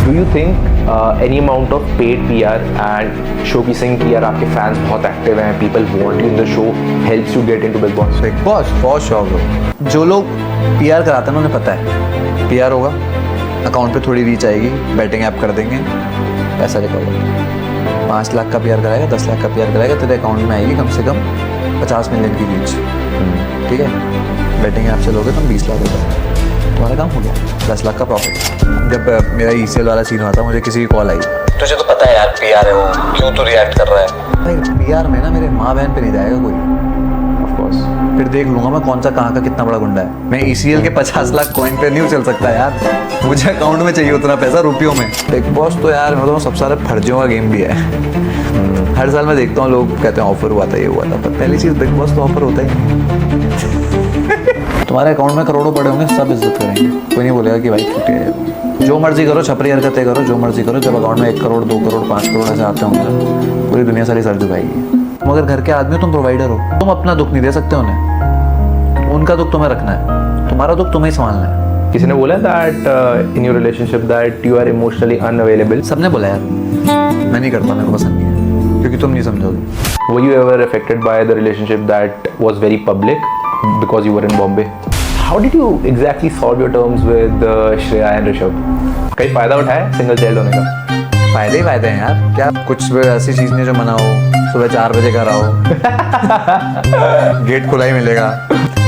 Do you think any amount of paid PR and showcasing कि यार आपके fans बहुत active हैं, people want you in the show, helps you get into Big Boss? Big boss बहुत शौक हो। जो लोग पीआर कराते हैं उन्हें पता है पीआर होगा, अकाउंट पे थोड़ी रीच आएगी, बैटिंग ऐप कर देंगे, पैसा रिकवर। 5 लाख का पीआर कराएगा, 10 लाख का पीआर कराएगा, तेरे अकाउंट में आएगी कम से कम 50 मिलियन की रीच। ठीक है, बैटिंग ऐप से लोगे तुम 20 लाख रुपये, तुम्हारा काम हो गया, 10 लाख का प्रॉफिट। जब मेरा ईसीएल वाला सीन हुआ था, मुझे किसी की कॉल आई, तुझे तो पता है यार पीआर है वो, क्यों तू रिएक्ट कर रहा है? भाई पीआर में ना मेरे माँ बहन पे नहीं जाएगा कोई, Of course. फिर देख लूंगा मैं कौन सा कहाँ का कितना बड़ा गुंडा है। मैं ईसीएल के 50 लाख कॉइन पे नहीं उछल सकता यार, मुझे अकाउंट में चाहिए उतना पैसा रुपयों में। बिग बॉस तो यार मतलब सबसे सारे फर्जियों का गेम भी है। हर साल मैं देखता हूँ लोग कहते हैं ऑफर हुआ था, ये हुआ था, पर पहली चीज़ बिग बॉस तो ऑफर होता ही नहीं। तुम्हारे अकाउंट में करोड़ों पड़े होंगे, सब इज्जत करेंगे, कोई नहीं बोलेगा कि भाई ठीक है, जो मर्जी करो, छपरी हरकतें करो, जो मर्जी करो। जब अकाउंट में 1 करोड़ 2 करोड़ 5 करोड़ ऐसे आते होंगे ना, पूरी दुनिया सारी सर झुकाएगी। तुम अगर घर के आदमी हो, तुम प्रोवाइडर हो, तुम अपना दुख नहीं दे सकते उन्हें, उनका दुख तुम्हें रखना है, तुम्हारा दुख तुम्हें ही संभालना है। किसी ने बोला that in your relationship that you are emotionally unavailable. सबने बोला यार, मैं नहीं करता, मेरे को पसंद नहीं है, क्योंकि तुम नहीं समझोगे। Were you ever affected by the relationship that was very public because you were in Bombay? How did you exactly solve your terms with Shreya and Rishabh? कहीं फायदा उठाया सिंगल चाइल्ड होने का? फायदे ही फायदे हैं यार, क्या कुछ ऐसी चीज़ नहीं जो मना हो, सुबह 4 बजे घर आओ, गेट खुला ही मिलेगा।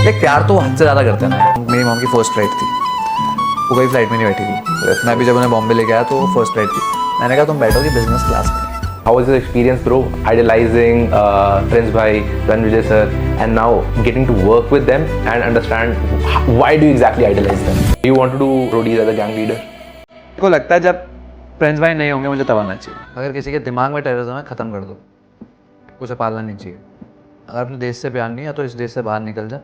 एक प्यार तो हद से ज़्यादा करते हैं ना। मेरी मॉम की फर्स्ट फ्लाइट थी, वो कहीं फ्लाइट में नहीं बैठी थी, मैं भी जब उन्हें बॉम्बे लेके आया तो वो फर्स्ट फ्लाइट थी, मैंने कहा तुम बैठोगी बिजनेस क्लास में। How was your experience, bro? Idolizing Prince Bhai, Ranvijay sir, and now getting to work with them and understand why do you exactly idolize them? Do you want to do roadies as a gang leader? को लगता है जब Prince भाई नहीं होंगे मुझे तब आना चाहिए। अगर किसी के दिमाग में टेररिज्म है, ख़त्म कर दो, उसे पालना नहीं चाहिए। अगर अपने देश से प्यार नहीं है तो इस देश से बाहर निकल जा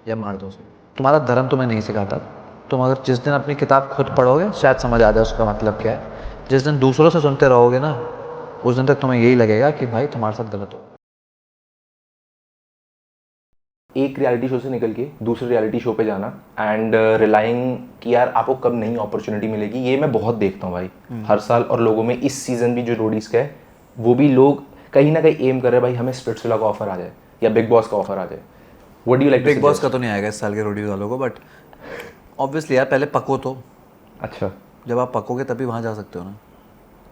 या मार दो उसे। तुम्हारा धर्म तुम्हें नहीं सिखाता, तुम अगर जिस दिन अपनी किताब खुद पढ़ोगे शायद समझ आ जाए उसका मतलब क्या है। जिस दिन दूसरों से सुनते रहोगे ना, उस दिन तक तुम्हें यही लगेगा कि भाई तुम्हारे साथ गलत हो। एक रियलिटी शो से निकल के दूसरे रियलिटी शो पे जाना एंड रिलाइंग कि यार आपको कब नई अपॉर्चुनिटी मिलेगी, ये मैं बहुत देखता हूँ भाई हर साल। और लोगों में इस सीज़न भी जो रोडीज़ का है, वो भी लोग कहीं ना कहीं एम कर रहे हैं भाई हमें स्प्लिट्सविला का ऑफर आ जाए या बिग बॉस का ऑफर आ जाए। What do you like? Big boss का तो नहीं आएगा इस साल के रोडीज वालों को, बट ऑब्वियसली यार पहले पको तो, अच्छा, जब आप पकोगे तभी वहाँ जा सकते हो ना।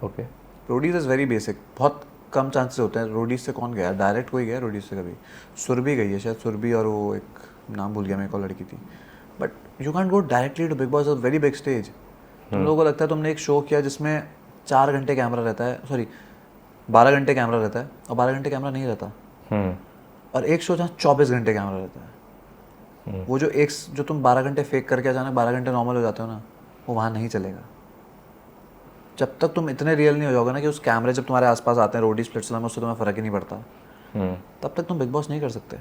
Okay. Roadies is very basic, बहुत कम चांसेस होते हैं। रोडीज से कौन गया डायरेक्ट, कोई गया रोडीज से कभी? सुरभि गई है शायद, सुरभि और वो एक नाम भूल गया मेरे को, लड़की थी। But you can't go directly to Bigg Boss, a very big stage. तुम लोगों को लगता है तुमने एक शो किया जिसमें 4 घंटे कैमरा रहता है, सॉरी 12 घंटे कैमरा रहता है और 12 घंटे कैमरा नहीं रहता, और एक शो जहाँ 24 घंटे कैमरा रहता है। वो जो तुम 12 घंटे फेक करके अचानक 12 घंटे नॉर्मल हो जाते हो ना, वो वहाँ नहीं चलेगा। जब तक तुम इतने रियल नहीं हो जाओगे ना कि उस कैमरे जब तुम्हारे आसपास आते हैं रोडी स्प्लिट्सविला में, उससे तुम्हें फ़र्क ही नहीं पड़ता, तब तक तुम बिग बॉस नहीं कर सकते।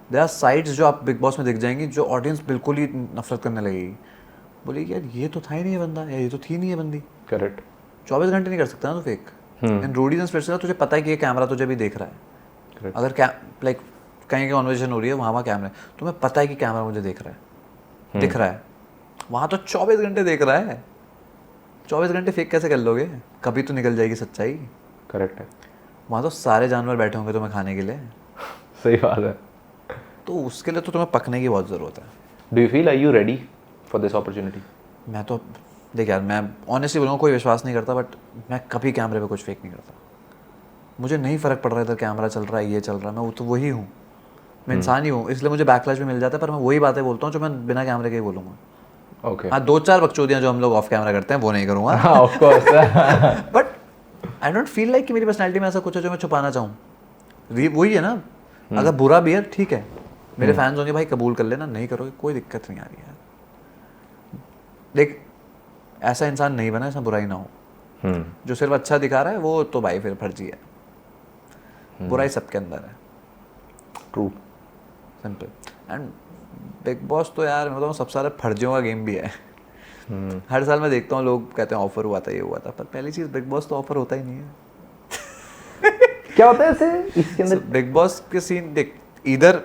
देयर आर साइड्स जो आप बिग बॉस में दिख जाएंगी जो ऑडियंस बिल्कुल ही नफरत करने लगेगी, बोलेगी यार ये तो था ही नहीं ये बंदा, या ये तो थी नहीं ये बंदी। करेक्ट। 24 घंटे नहीं कर सकता ना तो fake. And Roadies and Splitsvilla तुझे पता है कि ये कैमरा तुझे भी देख रहा है। Correct. अगर लाइक कहीं की कॉन्वर्सेशन हो रही है, वहाँ कैमरा है, तुम्हें पता है कि कैमरा मुझे देख रहा है, दिख रहा है, वहाँ तो 24 घंटे देख रहा है। 24 घंटे फेक कैसे कर लोगे? कभी तो निकल जाएगी सच्चाई। करेक्ट है। वहाँ तो सारे जानवर बैठे होंगे तुम्हें खाने के लिए, सही बात है। तो उसके लिए तो तुम्हें पकने की बहुत ज़रूरत है। Do you feel are you ready for this opportunity? मैं तो देख यार, मैं ऑनेस्टली बोलूँगा कोई विश्वास नहीं करता, बट मैं कभी कैमरे पे कुछ फेक नहीं करता। मुझे नहीं फ़र्क पड़ रहा है इधर कैमरा चल रहा है, ये चल रहा है, मैं तो वही हूँ, मैं इंसान ही हूँ। इसलिए मुझे बैकलैश भी मिल जाता है, पर मैं वही बातें बोलता हूँ जो मैं बिना कैमरे के ही बोलूँगा। ओके। हाँ, 2-4 बकचोदियाँ जो हम लोग ऑफ कैमरा करते हैं वो नहीं करूँगा, हाँ of course. But I don't feel like कि मेरी पर्सनैलिटी में ऐसा कुछ है जो मैं छुपाना चाहूँ। वही है ना, अगर बुरा भी है ठीक है, मेरे फैंस होंगे भाई कबूल कर लेना, नहीं करोगे कोई दिक्कत नहीं आ रही यार। देख ऐसा इंसान नहीं बना ऐसा बुराई ना हो, जो सिर्फ अच्छा दिखा रहा है वो तो भाई फिर फर्जी है। बुराई सबके अंदर है, true, simple. And big boss तो यार मतलब सबसे सारे फर्जियों का गेम भी है। हर साल मैं देखता हूँ लोग कहते हैं ऑफर हुआ था, ये हुआ था, पर पहली चीज़ बिग बॉस तो ऑफर होता ही नहीं है। क्या होता है ऐसे इसके अंदर? बिग बॉस के सीन देख, इधर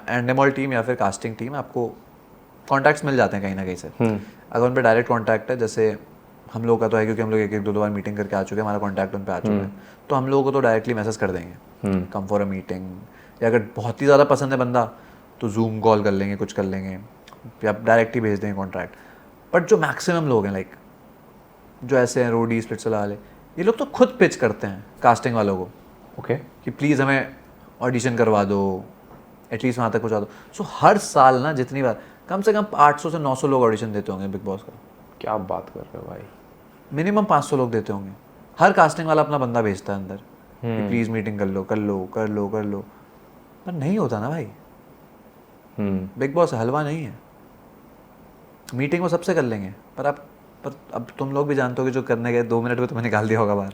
एंडेमॉल टीम या फिर कास्टिंग टीम, आपको कॉन्टैक्ट्स मिल जाते हैं कहीं ना कहीं से। अगर उन पर डायरेक्ट कॉन्टैक्ट है, जैसे हम लोग का तो है क्योंकि हम लोग एक एक दो बार मीटिंग करके आ चुके हैं, हमारा कॉन्टैक्ट उन पे आ चुका है, तो हम लोगों को तो डायरेक्टली मैसेज कर देंगे कम फॉर अ मीटिंग, या अगर बहुत ही ज़्यादा पसंद है बंदा तो जूम कॉल कर लेंगे, कुछ कर लेंगे, या डायरेक्ट ही भेज देंगे कॉन्ट्रैक्ट। बट जो मैक्सिमम लोग हैं लाइक जो ऐसे हैं रोडी स्प्लिट चला वाले, ये लोग तो खुद पिच करते हैं कास्टिंग वालों को ओके कि प्लीज़ हमें ऑडिशन करवा दो, एटलीस्ट वहाँ तक पहुँचा दो। सो हर साल ना जितनी बार कम से कम 800 से 900 लोग ऑडिशन देते होंगे बिग बॉस का। क्या बात कर रहे हो भाई? मिनिमम 500 लोग देते होंगे। हर कास्टिंग वाला अपना बंदा भेजता है अंदर कि प्लीज़ मीटिंग कर लो कर लो कर लो कर लो, पर नहीं होता ना भाई। बिग बॉस हलवा नहीं है, मीटिंग वो सबसे कर लेंगे, पर अब तुम लोग भी जानते हो कि जो करने गए 2 मिनट में तुम्हें निकाल दिया होगा बाहर।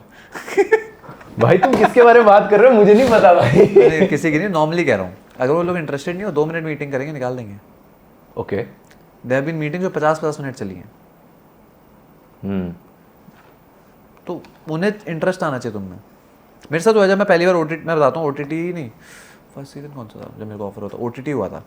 भाई तुम किसके बारे में बात कर रहे हो, मुझे नहीं पता भाई। नहीं, किसी की नहीं, नॉर्मली कह रहा हूँ। अगर वो लोग इंटरेस्टेड नहीं हो 2 मिनट मीटिंग करेंगे, निकाल देंगे। ओके। देयर बीन मीटिंग जो 50-50 मिनट चली हैं, तो उन्हें इंटरेस्ट आना चाहिए तुम में। मेरे साथ हुआ जब मैं पहली बार OTT, मैं बताता हूँ OTT नहीं, फर्स्ट सीजन कौन सा था जब मेरे को ऑफर होता, OTT हुआ था।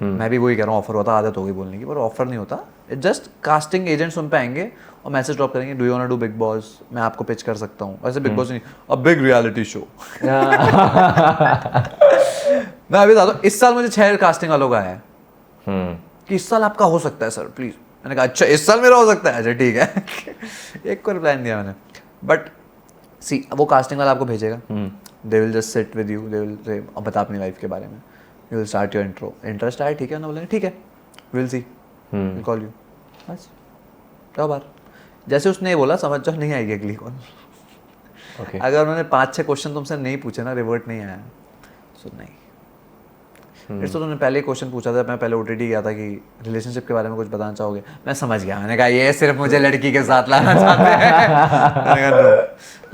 मैं भी वही कह रहा हूँ, ऑफर होता, आदत हो गई बोलने की, पर ऑफर नहीं होता। इट जस्ट कास्टिंग एजेंट्स उन पे आएंगे और मैसेज ड्रॉप करेंगे, do you want to do Bigg Boss, मैं आपको पिच कर सकता हूँ। वैसे बिग बॉस नहीं, अ बिग रियलिटी शो। मैं अभी बताता हूँ, इस साल मुझे 6 कास्टिंग वालों का आया है कि इस साल आपका हो सकता है सर प्लीज। मैंने कहा अच्छा इस साल मेरा हो सकता है, अच्छा ठीक है। एक को रिप्लाई दिया मैंने, बट सी वो कास्टिंग वाला आपको भेजेगा, they will just sit with you, they will say अब बता अपनी लाइफ के बारे में, you will start your intro, interest आए ठीक है ना, बोलेंगे ठीक है will see, will call you, बस जाओ बाहर। जैसे उसने ये बोला समझ जाओ नहीं आएगी अगली कॉल। ओके। अगर उन्होंने 5-6 क्वेश्चन तुमसे नहीं पूछे ना, रिवर्ट नहीं आया, सो नहीं। फिर तो तुमने पहले क्वेश्चन पूछा था, मैं पहले OTT गया था कि रिलेशनशिप के बारे में कुछ बताना चाहोगे, मैं समझ गया, मैंने कहा ये सिर्फ मुझे लड़की के साथ लाना चाहते हैं। मैंने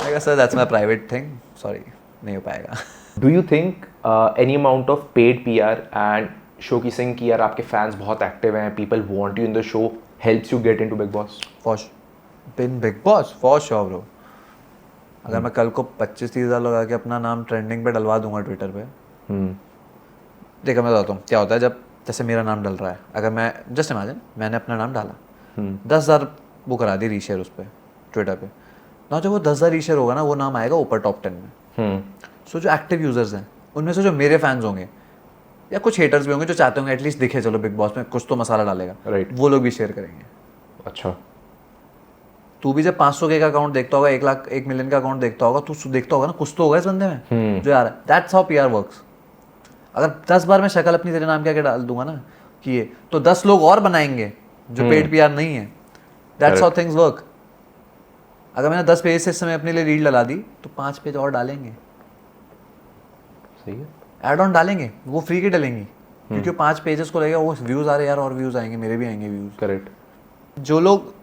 कहा sir that's my private thing, sorry नहीं हो पाएगा। Do you think any amount of paid PR and show की सिंग की यार आपके फैंस बहुत एक्टिव हैं, people want you in the show, helps you get into big boss? Big boss for sure bro. अगर मैं कल को 25-30 हज़ार लगा के अपना नाम ट्रेंडिंग पे डलवा दूंगा ट्विटर पे, देखा मैं बताता हूँ क्या होता है। जब जैसे मेरा नाम डल रहा है, अगर मैं जस्ट इमेजिन मैंने अपना नाम डाला, 10,000 वो करा दी रीशेयर उस पर ट्विटर पे ना, जब वो 10,000 रीशेयर होगा ना, वो नाम आएगा ऊपर टॉप 10 में। सो जो एक्टिव यूजर्स हैं उनमें से जो मेरे फैंस होंगे या कुछ हेटर्स भी होंगे जो चाहते होंगे एटलीस्ट दिखे चलो बिग बॉस में कुछ तो मसाला डालेगा, राइट, वो लोग भी शेयर करेंगे। अच्छा तू भी जब 500K का अकाउंट देखता होगा, 1 लाख 1 मिलियन का अकाउंट देखता होगा, तू देखता होगा ना कुछ तो होगा इस बंदे में जो यार, दैट्स हाउ PR वर्क्स। अगर 10 बार मैं शक्ल अपनी तेरे नाम क्या डाल दूंगा ना कि ये, तो 10 लोग और बनाएंगे जो पेड PR नहीं है। That's how things work. अगर मैंने 10 पेज से इस समय अपने लिए रील डला दी तो 5 पेज और डालेंगे, सही है, एड ऑन डालेंगे, वो फ्री की डलेंगी क्योंकि 5 पेजेस को लगेगा वो व्यूज आ रहे यार, और व्यूज आएंगे, मेरे भी आएंगे व्यूज। करेक्ट। जो लोग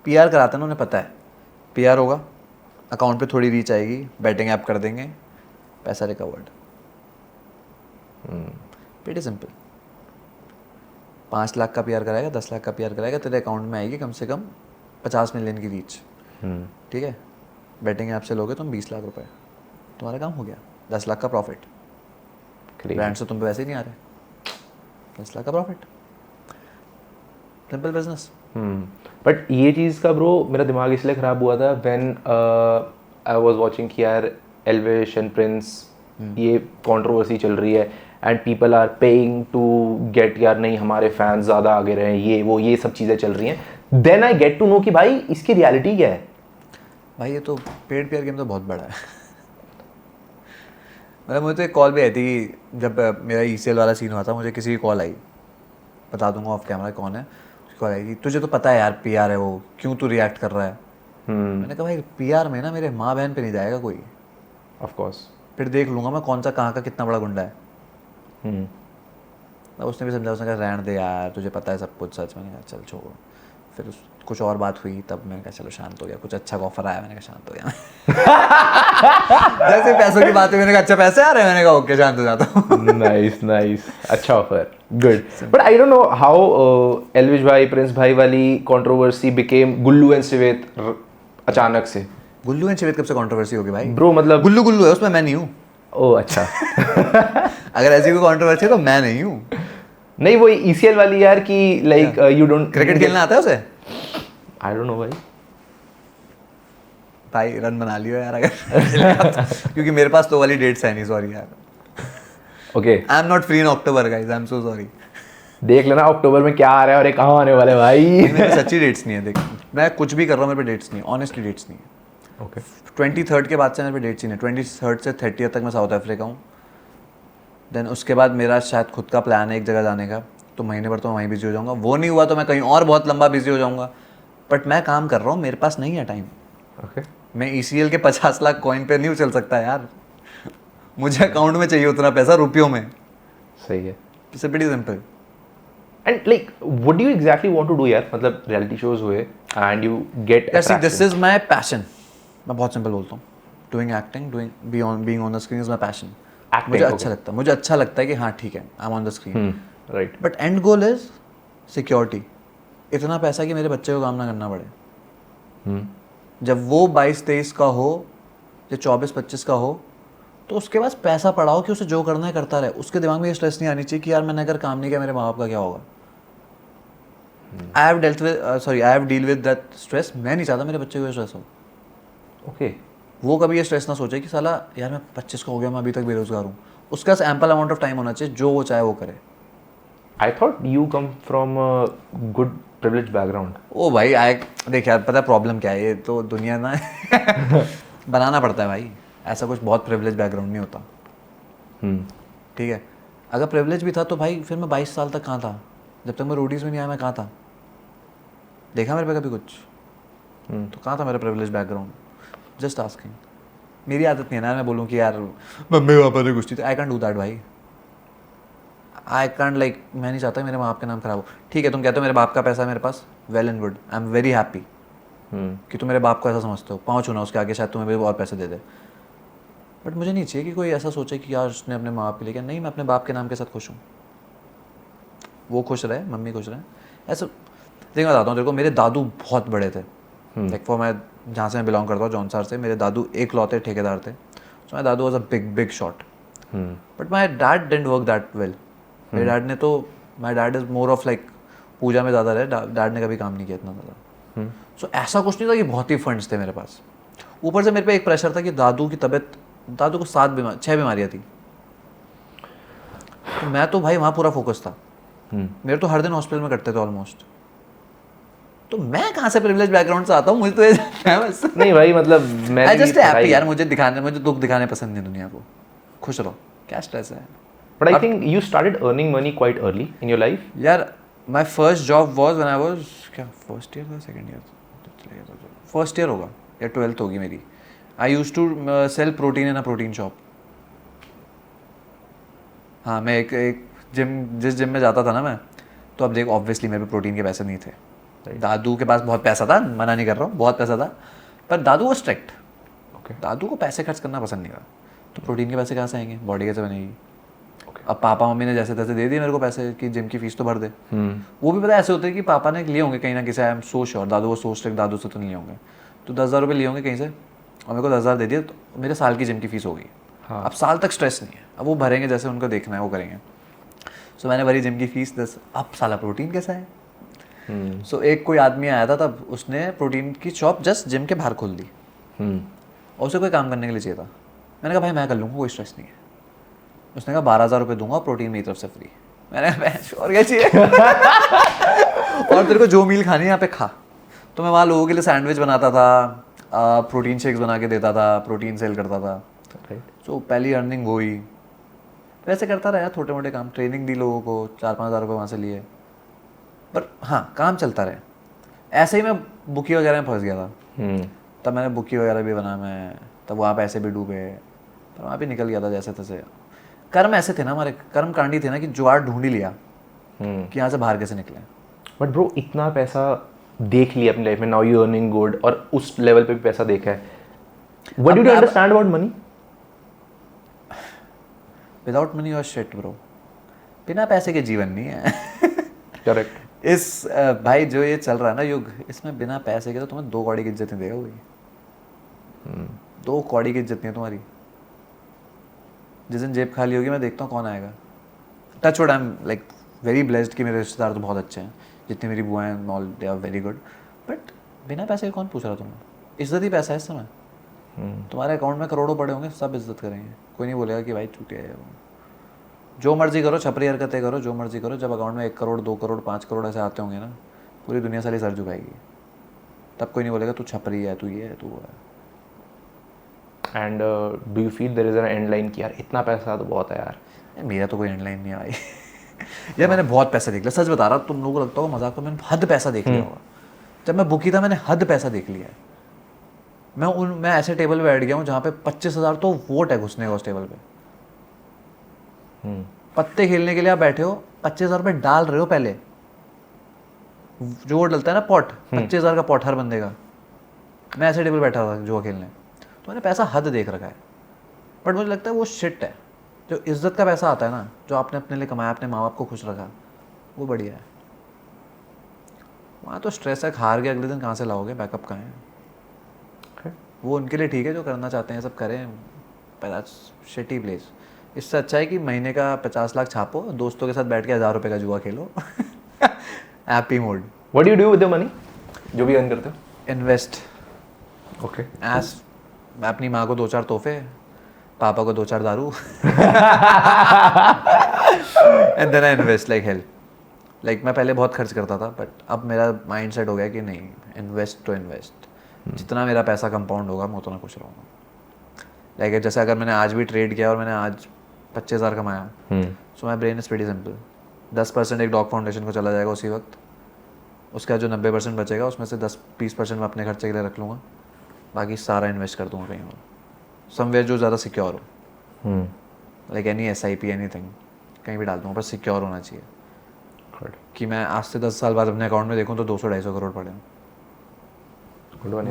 PR कराते हैं ना उन्हें पता है PR होगा, अकाउंट पे थोड़ी रीच आएगी, बैटिंग ऐप कर देंगे, पैसा रिकवर्ड। Pretty simple. 5 लाख का PR कराएगा, 10 लाख का PR कराएगा, तेरे अकाउंट में आएगी कम से कम 50 मिलियन की रीच, ठीक है। बैटिंग ऐप से लोगे तुम 20 लाख रुपए, तुम्हारा काम हो गया, 10 लाख का प्रॉफिट। ब्रांड से तुम पे वैसे ही नहीं आ रहे, 10 लाख का प्रॉफिट, सिंपल बिजनेस। बट ये चीज़ का ब्रो मेरा दिमाग इसलिए ख़राब हुआ था व्हेन आई वाज वाचिंग कि यार एल्विश एंड प्रिंस ये कंट्रोवर्सी चल रही है and people are paying to get, यार नहीं हमारे फैंस ज़्यादा आगे रहे, ये वो ये सब चीज़ें चल रही हैं। Then I get to know कि भाई इसकी रियलिटी क्या है। भाई ये तो पेड PR गेम तो बहुत बड़ा है। मतलब मुझे तो एक कॉल भी आई थी जब मेरा ECL वाला सीन हुआ था, मुझे किसी की कॉल आई, बता दूंगा ऑफ कैमरा कौन है, कॉल आएगी, तुझे तो पता है यार PR है वो, क्यों तू रिएक्ट कर रहा है। मैंने कहा भाई PR में ना मेरे माँ बहन पे नहीं जाएगा कोई, ऑफ कोर्स, फिर देख लूंगा मैं कौन सा कहाँ का कितना बड़ा गुंडा है। उसने भी समझा, उसने कहा रहने दे यार तुझे पता है सब कुछ सच। मैंने कहा चल छोड़ो, फिर कुछ और बात हुई तब मैंने कहा चलो शांत हो गया, कुछ अच्छा ऑफर आया, मैंने कहा शांत हो गया। जैसे पैसों की बात हुई मैंने कहा अच्छा पैसे आ रहे हैं, मैंने कहा ओके शांत हो जाता हूँ। नाइस नाइस, अच्छा offer, good. But I don't know how Elvish भाई प्रिंस भाई वाली कंट्रोवर्सी बिकेम गुल्लू एंड सिवेत अचानक से। गुल्लू एंड सिवेत कब से कंट्रोवर्सी होगी भाई ब्रो? मतलब गुल्लू गुल्लू है उसमें, मैं नहीं हूँ। ओह अच्छा। अगर ऐसी कोई कंट्रोवर्सी है तो मैं नहीं हूँ। नहीं वो ECL वाली यार कि लाइक यू डोंट क्रिकेट खेलना आता है उसे? आई डोंट नो भाई, भाई रन बना लियो यार अगर क्योंकि मेरे पास तो वाली डेट्स है नहीं, सॉरी यार। Okay, I am not free in October guys, I am so sorry. देख लेना अक्टूबर में क्या आ रहा है और ये कहाँ आने वाले भाई। मेरे सच्ची डेट्स नहीं है, देख मैं कुछ भी कर रहा हूँ मेरे पे डेट्स नहीं है, ऑनेस्टली डेट्स नहीं है। ओके 23rd के बाद से मेरे पे डेट्स ही नहीं है। 23rd से 30th तक मैं साउथ अफ्रीका हूँ। देन उसके बाद मेरा शायद खुद का प्लान है एक जगह जाने का, तो महीने भर तो मैं वहीं बिजी हो जाऊँगा। वो नहीं हुआ तो मैं कहीं और बहुत लंबा बिजी हो जाऊँगा। बट मैं काम कर रहा हूँ, मेरे पास नहीं है टाइम। ओके मैं ECL के 50 लाख कॉइन पे नहीं चल सकता यार। मुझे अकाउंट में चाहिए उतना पैसा रुपयों में। सही है। It's pretty simple. And like what do you exactly want to do यार, मतलब रियलिटी शोज हुए and you get this is my passion. मैं बहुत सिंपल बोलता हूँ, doing acting, doing being on the screen is my passion. मुझे अच्छा लगता है, मुझे अच्छा लगता है कि हाँ ठीक है I am on the screen, right. But and goal is security. इतना पैसा कि मेरे बच्चे को काम ना करना पड़े। जब वो 22-23 का हो या 24-25 का हो, तो उसके पास पैसा पड़ा हो कि उसे जो करना है करता रहे। उसके दिमाग में ये स्ट्रेस नहीं आनी चाहिए कि यार मैंने अगर काम नहीं किया मेरे माँ बाप का क्या होगा। I have deal with that stress. मैं नहीं चाहता मेरे बच्चे को स्ट्रेस हो। ओके वो कभी ये स्ट्रेस ना सोचे कि साला यार मैं 25 का हो गया, मैं अभी तक बेरोजगार हूँ। उसके पास एम्पल अमाउंट ऑफ टाइम होना चाहिए, जो वो चाहे वो करे। I thought you come from good privilege background. ओ भाई देख यार, पता है प्रॉब्लम क्या है, ये तो दुनिया ना बनाना पड़ता है भाई। ऐसा कुछ बहुत प्रिविलेज बैकग्राउंड नहीं होता। ठीक है, अगर प्रिविलेज भी था तो भाई फिर मैं 22 साल तक कहाँ था? जब तक मैं रोडीज में नहीं आया मैं कहाँ था? देखा मेरे पे कभी कुछ? तो कहाँ था मेरा प्रिविलेज बैकग्राउंड? Just asking. मेरी आदत नहीं है ना मैं बोलूँ कि यार मम्मी पापा ने कुछ नहीं, आई कैंट डू दैट भाई। आई कैंट लाइक, मैं नहीं चाहता मेरे माँ बाप का नाम खराब हो। ठीक है तुम कहते हो मेरे बाप का पैसा है मेरे पास, well and good, I am very happy कि तुम मेरे बाप को ऐसा समझते हो। पाँच होना उसके आगे शायद तुम्हें भी और पैसे दे दे। बट मुझे नहीं चाहिए कि कोई ऐसा सोचे कि यार उसने अपने माँ बाप के लिए किया। नहीं, मैं अपने बाप के नाम के साथ खुश हूँ। वो खुश रहे, मम्मी खुश रहे। ऐसा देख मैं बताता हूँ तेरे को, मेरे दादू बहुत बड़े थे। लाइक फॉर मैं जहाँ से मैं बिलोंग करता हूँ जौनसार से, मेरे दादू एक लौते ठेकेदार थे। सो माई दादू was a big shot. But my dad didn't work that well. मेरे डैड ने तो, my dad is more of like पूजा में ज़्यादा रहे। डैड ने कभी काम नहीं किया इतना ज़्यादा। सो ऐसा कुछ नहीं था कि बहुत ही फंड्स थे मेरे पास। ऊपर से मेरे पे एक प्रेशर था कि दादू की तबीयत, दादू को 6 बीमारियाँ थी। तो मैं तो भाई वहाँ पूरा फोकस था। मेरे तो हर दिन हॉस्पिटल में कटते थे ऑलमोस्ट। तो मैं कहाँ से प्रिविलेज बैकग्राउंड से आता हूँ? मुझे तो ये बस नहीं भाई, मतलब मैं आई जस्ट हैप्पी यार। मुझे दुख दिखाने पसंद नहीं दुनिया को। खुश रहो, क्या स्ट्रेस है? But I think you started earning money quite early in your life. यार my first job was when I was, क्या फर्स्ट ईयर था सेकंड ईयर? फर्स्ट ईयर होगा या 12th होगी मेरी। I used to sell protein in a protein shop. हाँ, मैं एक जिस जिम में जाता था ना मैं, तो अब देख ऑब्वियसली मेरे पे प्रोटीन के पैसे नहीं थे। दादू के पास बहुत पैसा था, मना नहीं कर रहा हूँ, बहुत पैसा था। पर दादू वो स्ट्रिक्ट। दादू को पैसे खर्च करना पसंद नहीं था। तो प्रोटीन के पैसे कहाँ से आएंगे? बॉडी कैसे बनेगी? अब पापा मम्मी ने जैसे तैसे दे दिए मेरे को पैसे कि जिम की फीस तो भर दे। वो भी पता है ऐसे होते हैं कि पापा ने लिए होंगे कहीं ना किसी, आई एम सो श्योर। दादू वो सो स्ट्रिक्ट, दादू से तो नहीं लिए होंगे। तो 10,000 रुपये लिए होंगे कहीं से और मेरे को 10,000 दे दिए, तो मेरे साल की जिम की फीस हो गई। अब साल तक स्ट्रेस नहीं है, अब वो भरेंगे जैसे उनको देखना है वो करेंगे। सो मैंने भरी जिम की फीस 10। अब साला प्रोटीन कैसा है? सो एक कोई आदमी आया था तब, उसने प्रोटीन की शॉप जस्ट जिम के बाहर खोल दी और उसे कोई काम करने के लिए चाहिए था। मैंने कहा भाई मैं कर लूँगा, कोई स्ट्रेस नहीं है। उसने कहा 12,000 रुपये दूंगा, प्रोटीन मेरी तरफ से फ्री। मैंने कहा और क्या चाहिए? और तेरे को जो मील खानी है यहाँ पे खा। तो मैं वहाँ लोगों के लिए सैंडविच बनाता था, प्रोटीन शेक्स बना के देता था, प्रोटीन सेल करता था। सो पहली अर्निंग वो ही। वैसे करता रहा छोटे मोटे काम, ट्रेनिंग दी लोगों को, 4-5 हज़ार रुपये वहाँ से लिए। पर हाँ, काम चलता रहे। ऐसे ही मैं बुकी वगैरह में फंस गया था। तब मैंने बुकी वगैरह भी बना मैं, तब वहाँ पे ऐसे भी डूबे, पर वहाँ भी निकल गया था जैसे तैसे। कर्म ऐसे थे ना हमारे, कर्म कांडी थे ना कि जुगाड़ ढूंढ ही लिया कि यहाँ से बाहर कैसे निकले। बट ब्रो इतना पैसा देख लिया अपनी लाइफ में, नाउ यू अर्निंग गुड, और उस लेवल पे भी पैसा देखा है। What do you understand about money? Without money और शिट ब्रो। बिना पैसे के जीवन नहीं है। करेक्ट। इस भाई जो ये चल रहा है ना युग, इसमें बिना पैसे के तो तुम्हें 2 कौड़ी की इज्जत नहीं देगा कोई। 2 कौड़ी की इज्जत नहीं है तुम्हारी। जिस दिन जेब खाली होगी मैं देखता हूँ कौन आएगा। Touch wood, I am like very blessed कि मेरे रिश्तेदार तो बहुत अच्छे हैं, जितनी मेरी बुआएं all they are very good. But बिना पैसे के कौन पूछ रहा तुम्हें? इज्जत ही पैसा है इस समय। तुम्हारे अकाउंट में करोड़ों पड़े होंगे, सब इज्जत करेंगे, कोई नहीं बोलेगा कि भाई चूतिया है वो। जो मर्जी करो, छपरी हरकतें करो, जो मर्जी करो, जब अकाउंट में 1 करोड़ 2 करोड़ 5 करोड़ ऐसे आते होंगे ना, पूरी दुनिया सारी सर झुकाएगी, तब कोई नहीं बोलेगा तू छपरी है, तू ये है, तू वो है। And do you feel there is an end line कि यार इतना पैसा तो बहुत है यार? मेरा तो कोई एंड लाइन नहीं आई। यार मैंने बहुत पैसा देख लिया, सच बता रहा, तुम लोगों को लगता होगा मजाक, तो मैंने हद पैसा देख लिया होगा। जब मैं बुकी था मैंने हद पैसा देख लिया है। मैं ऐसे टेबल पे बैठ गया हूँ जहाँ पे 25,000 तो वोट है घुसने का उस टेबल पे। पत्ते खेलने के लिए आप बैठे हो, 25,000 रुपये डाल रहे हो पहले, जो वोट डलता है ना पॉट, 25,000 का पॉट हर बंदे का। मैं ऐसे टेबल बैठा था जुआ खेलने, तो मैंने पैसा हद देख रखा है। बट मुझे लगता है वो शिट है। जो इज्जत का पैसा आता है ना, जो आपने अपने लिए कमाया, अपने माँ बाप को खुश रखा, वो बढ़िया है। वहाँ तो स्ट्रेस है, हार गए अगले दिन कहाँ से लाओगे, बैकअप कहाँ है? वो उनके लिए ठीक है जो करना चाहते हैं सब करें, पर शिटी प्लेस। इससे अच्छा है कि महीने का 50 लाख छापो, दोस्तों के साथ बैठ के 1,000 रुपये का जुआ खेलो। Happy mode. What do you do with the money जो भी अर्न करते हो? इन्वेस्ट। ओके। एज मैं अपनी माँ को 2-4 तोहफे, पापा को 2-4 दारू, and then I invest like hell. Like मैं पहले बहुत खर्च करता था, बट अब मेरा माइंड सेट हो गया कि नहीं, इन्वेस्ट तो इन्वेस्ट। जितना मेरा पैसा कंपाउंड होगा मैं उतना खुश रहूँगा। लाइक जैसे अगर मैंने आज भी ट्रेड किया और मैंने आज 25,000 कमाया, so my brain is pretty simple. 10% एक डॉग फाउंडेशन को चला जाएगा उसी वक्त, उसका जो 90% बचेगा उसमें से 10-20% मैं अपने खर्चे के लिए रख लूँगा, बाकी सारा इन्वेस्ट कर दूँगा कहीं और, समवेयर जो ज़्यादा सिक्योर हो। लाइक एनी SIP एनीथिंग कहीं भी डाल दूँगा, पर सिक्योर होना चाहिए कि मैं आज से 10 साल बाद अपने अकाउंट में देखूँ तो 200-250 करोड़ पड़े हों,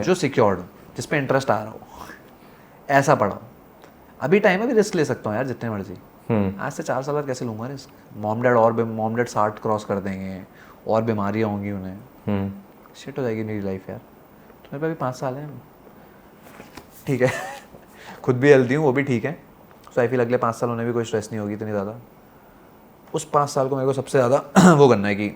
जो सिक्योर्ड हो, जिस पे इंटरेस्ट आ रहा हो, ऐसा पड़ा हो। अभी टाइम है, भी रिस्क ले सकता हूँ यार जितने मर्जी। आज से 4 साल बाद कैसे लूँगा रिस्क? मॉम डैड 60 क्रॉस कर देंगे और बीमारियाँ होंगी उन्हें, शिट हो जाएगी मेरी लाइफ यार। तो मेरे पे अभी 5 साल हैं, ठीक है। खुद भी हेल्दी हूँ, वो भी ठीक है। सो आई फील अगले 5 साल होने भी कोई स्ट्रेस नहीं होगी इतनी ज़्यादा। उस 5 साल को मेरे को सबसे ज़्यादा वो करना है कि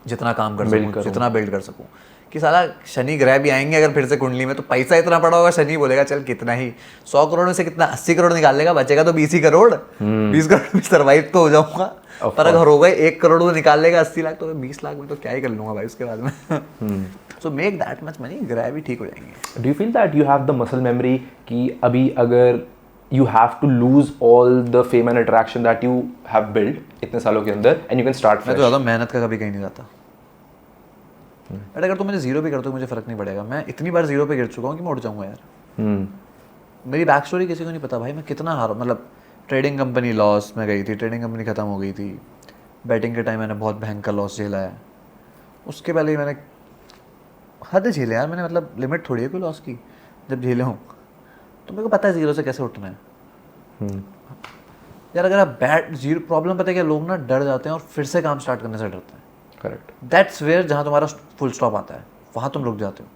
जितना काम कर सकूँ, जितना बिल्ड कर सकूँ, कि साला शनि ग्रह भी आएंगे अगर फिर से कुंडली में, तो पैसा इतना पड़ा होगा, शनि बोलेगा चल कितना ही 100 करोड़ में से कितना 80 करोड़ निकाल लेगा, बचेगा तो 20 ही करोड़। 20 करोड़ में सर्वाइव तो हो जाऊंगा। पर अगर हो गए 1 करोड़ वो निकाल लेगा 80 लाख, तो 20 लाख में तो क्या ही कर लूंगा भाई उसके बाद में। So make that much money, ग्रह भी ठीक हो जाएंगे। Do you feel that you have the muscle memory कि अभी अगर you have to lose all the fame and attraction that you have built इतने सालों के अंदर and you can start fresh? मैं तो ज़्यादा मेहनत का कभी कहीं नहीं जाता। बट अगर तुम मुझे 0 पे कर दो मुझे फ़र्क नहीं पड़ेगा। मैं इतनी बार 0 पे गिर चुका हूँ कि मैं उठ जाऊँगा यार। मेरी बैक स्टोरी किसी को नहीं पता भाई, मैं कितना हारा। मतलब ट्रेडिंग कंपनी लॉस में गई थी, ट्रेडिंग कंपनी ख़त्म हो गई थी, बैटिंग के टाइम मैंने बहुत भयंकर लॉस झेला है। उसके पहले ही मैंने हद झेले यार मैंने, मतलब लिमिट थोड़ी है कोई लॉस की। जब झेले हूँ तो मेरे को पता है 0 से कैसे उठना है। यार अगर आप जीरो, प्रॉब्लम पता है क्या, लोग ना डर जाते हैं और फिर से काम स्टार्ट करने से डरते हैं। करेक्ट। दैट्स वेयर जहाँ तुम्हारा फुल स्टॉप आता है, वहाँ तुम रुक जाते हो।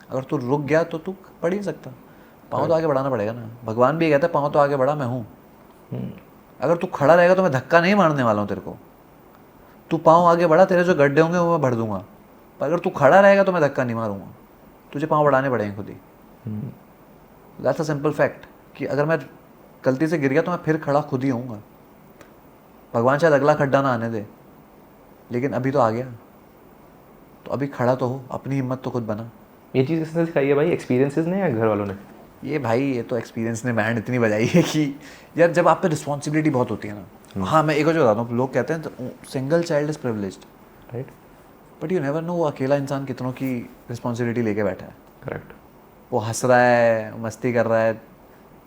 अगर तू रुक गया तो तू पढ़ ही नहीं सकता। पाँव तो आगे बढ़ाना पड़ेगा ना। भगवान भी कहता है पाँव तो आगे बढ़ा, मैं हूँ। अगर तू खड़ा रहेगा तो मैं धक्का नहीं मारने वाला हूँ तेरे को। तू पाँव आगे बढ़ा, तेरे जो गड्ढे होंगे वो मैं भर दूंगा। पर अगर तू खड़ा रहेगा तो मैं धक्का नहीं मारूंगा। तुझे पाँव बढ़ाने पड़ेंगे खुद ही। दैट्स अ सिंपल फैक्ट कि अगर मैं गलती से गिर गया तो मैं फिर खड़ा खुद ही होऊंगा। भगवान शायद अगला खड्डा ना आने दे, लेकिन अभी तो आ गया, तो अभी खड़ा तो हो, अपनी हिम्मत तो खुद बना। ये चीज़ किसने सिखाई है भाई? एक्सपीरियंसेस ने या घर वालों ने? ये भाई ये तो एक्सपीरियंस ने बैंड इतनी बजाई है कि यार जब आप पे रिस्पॉन्सिबिलिटी बहुत होती है ना। हाँ मैं एक और बताता हूँ, लोग कहते हैं single child is privileged, right, but you never know वो अकेला इंसान कितनों की रिस्पॉन्सिबिलिटी लेके बैठा है। करेक्ट। वो हंस रहा है, मस्ती कर रहा है,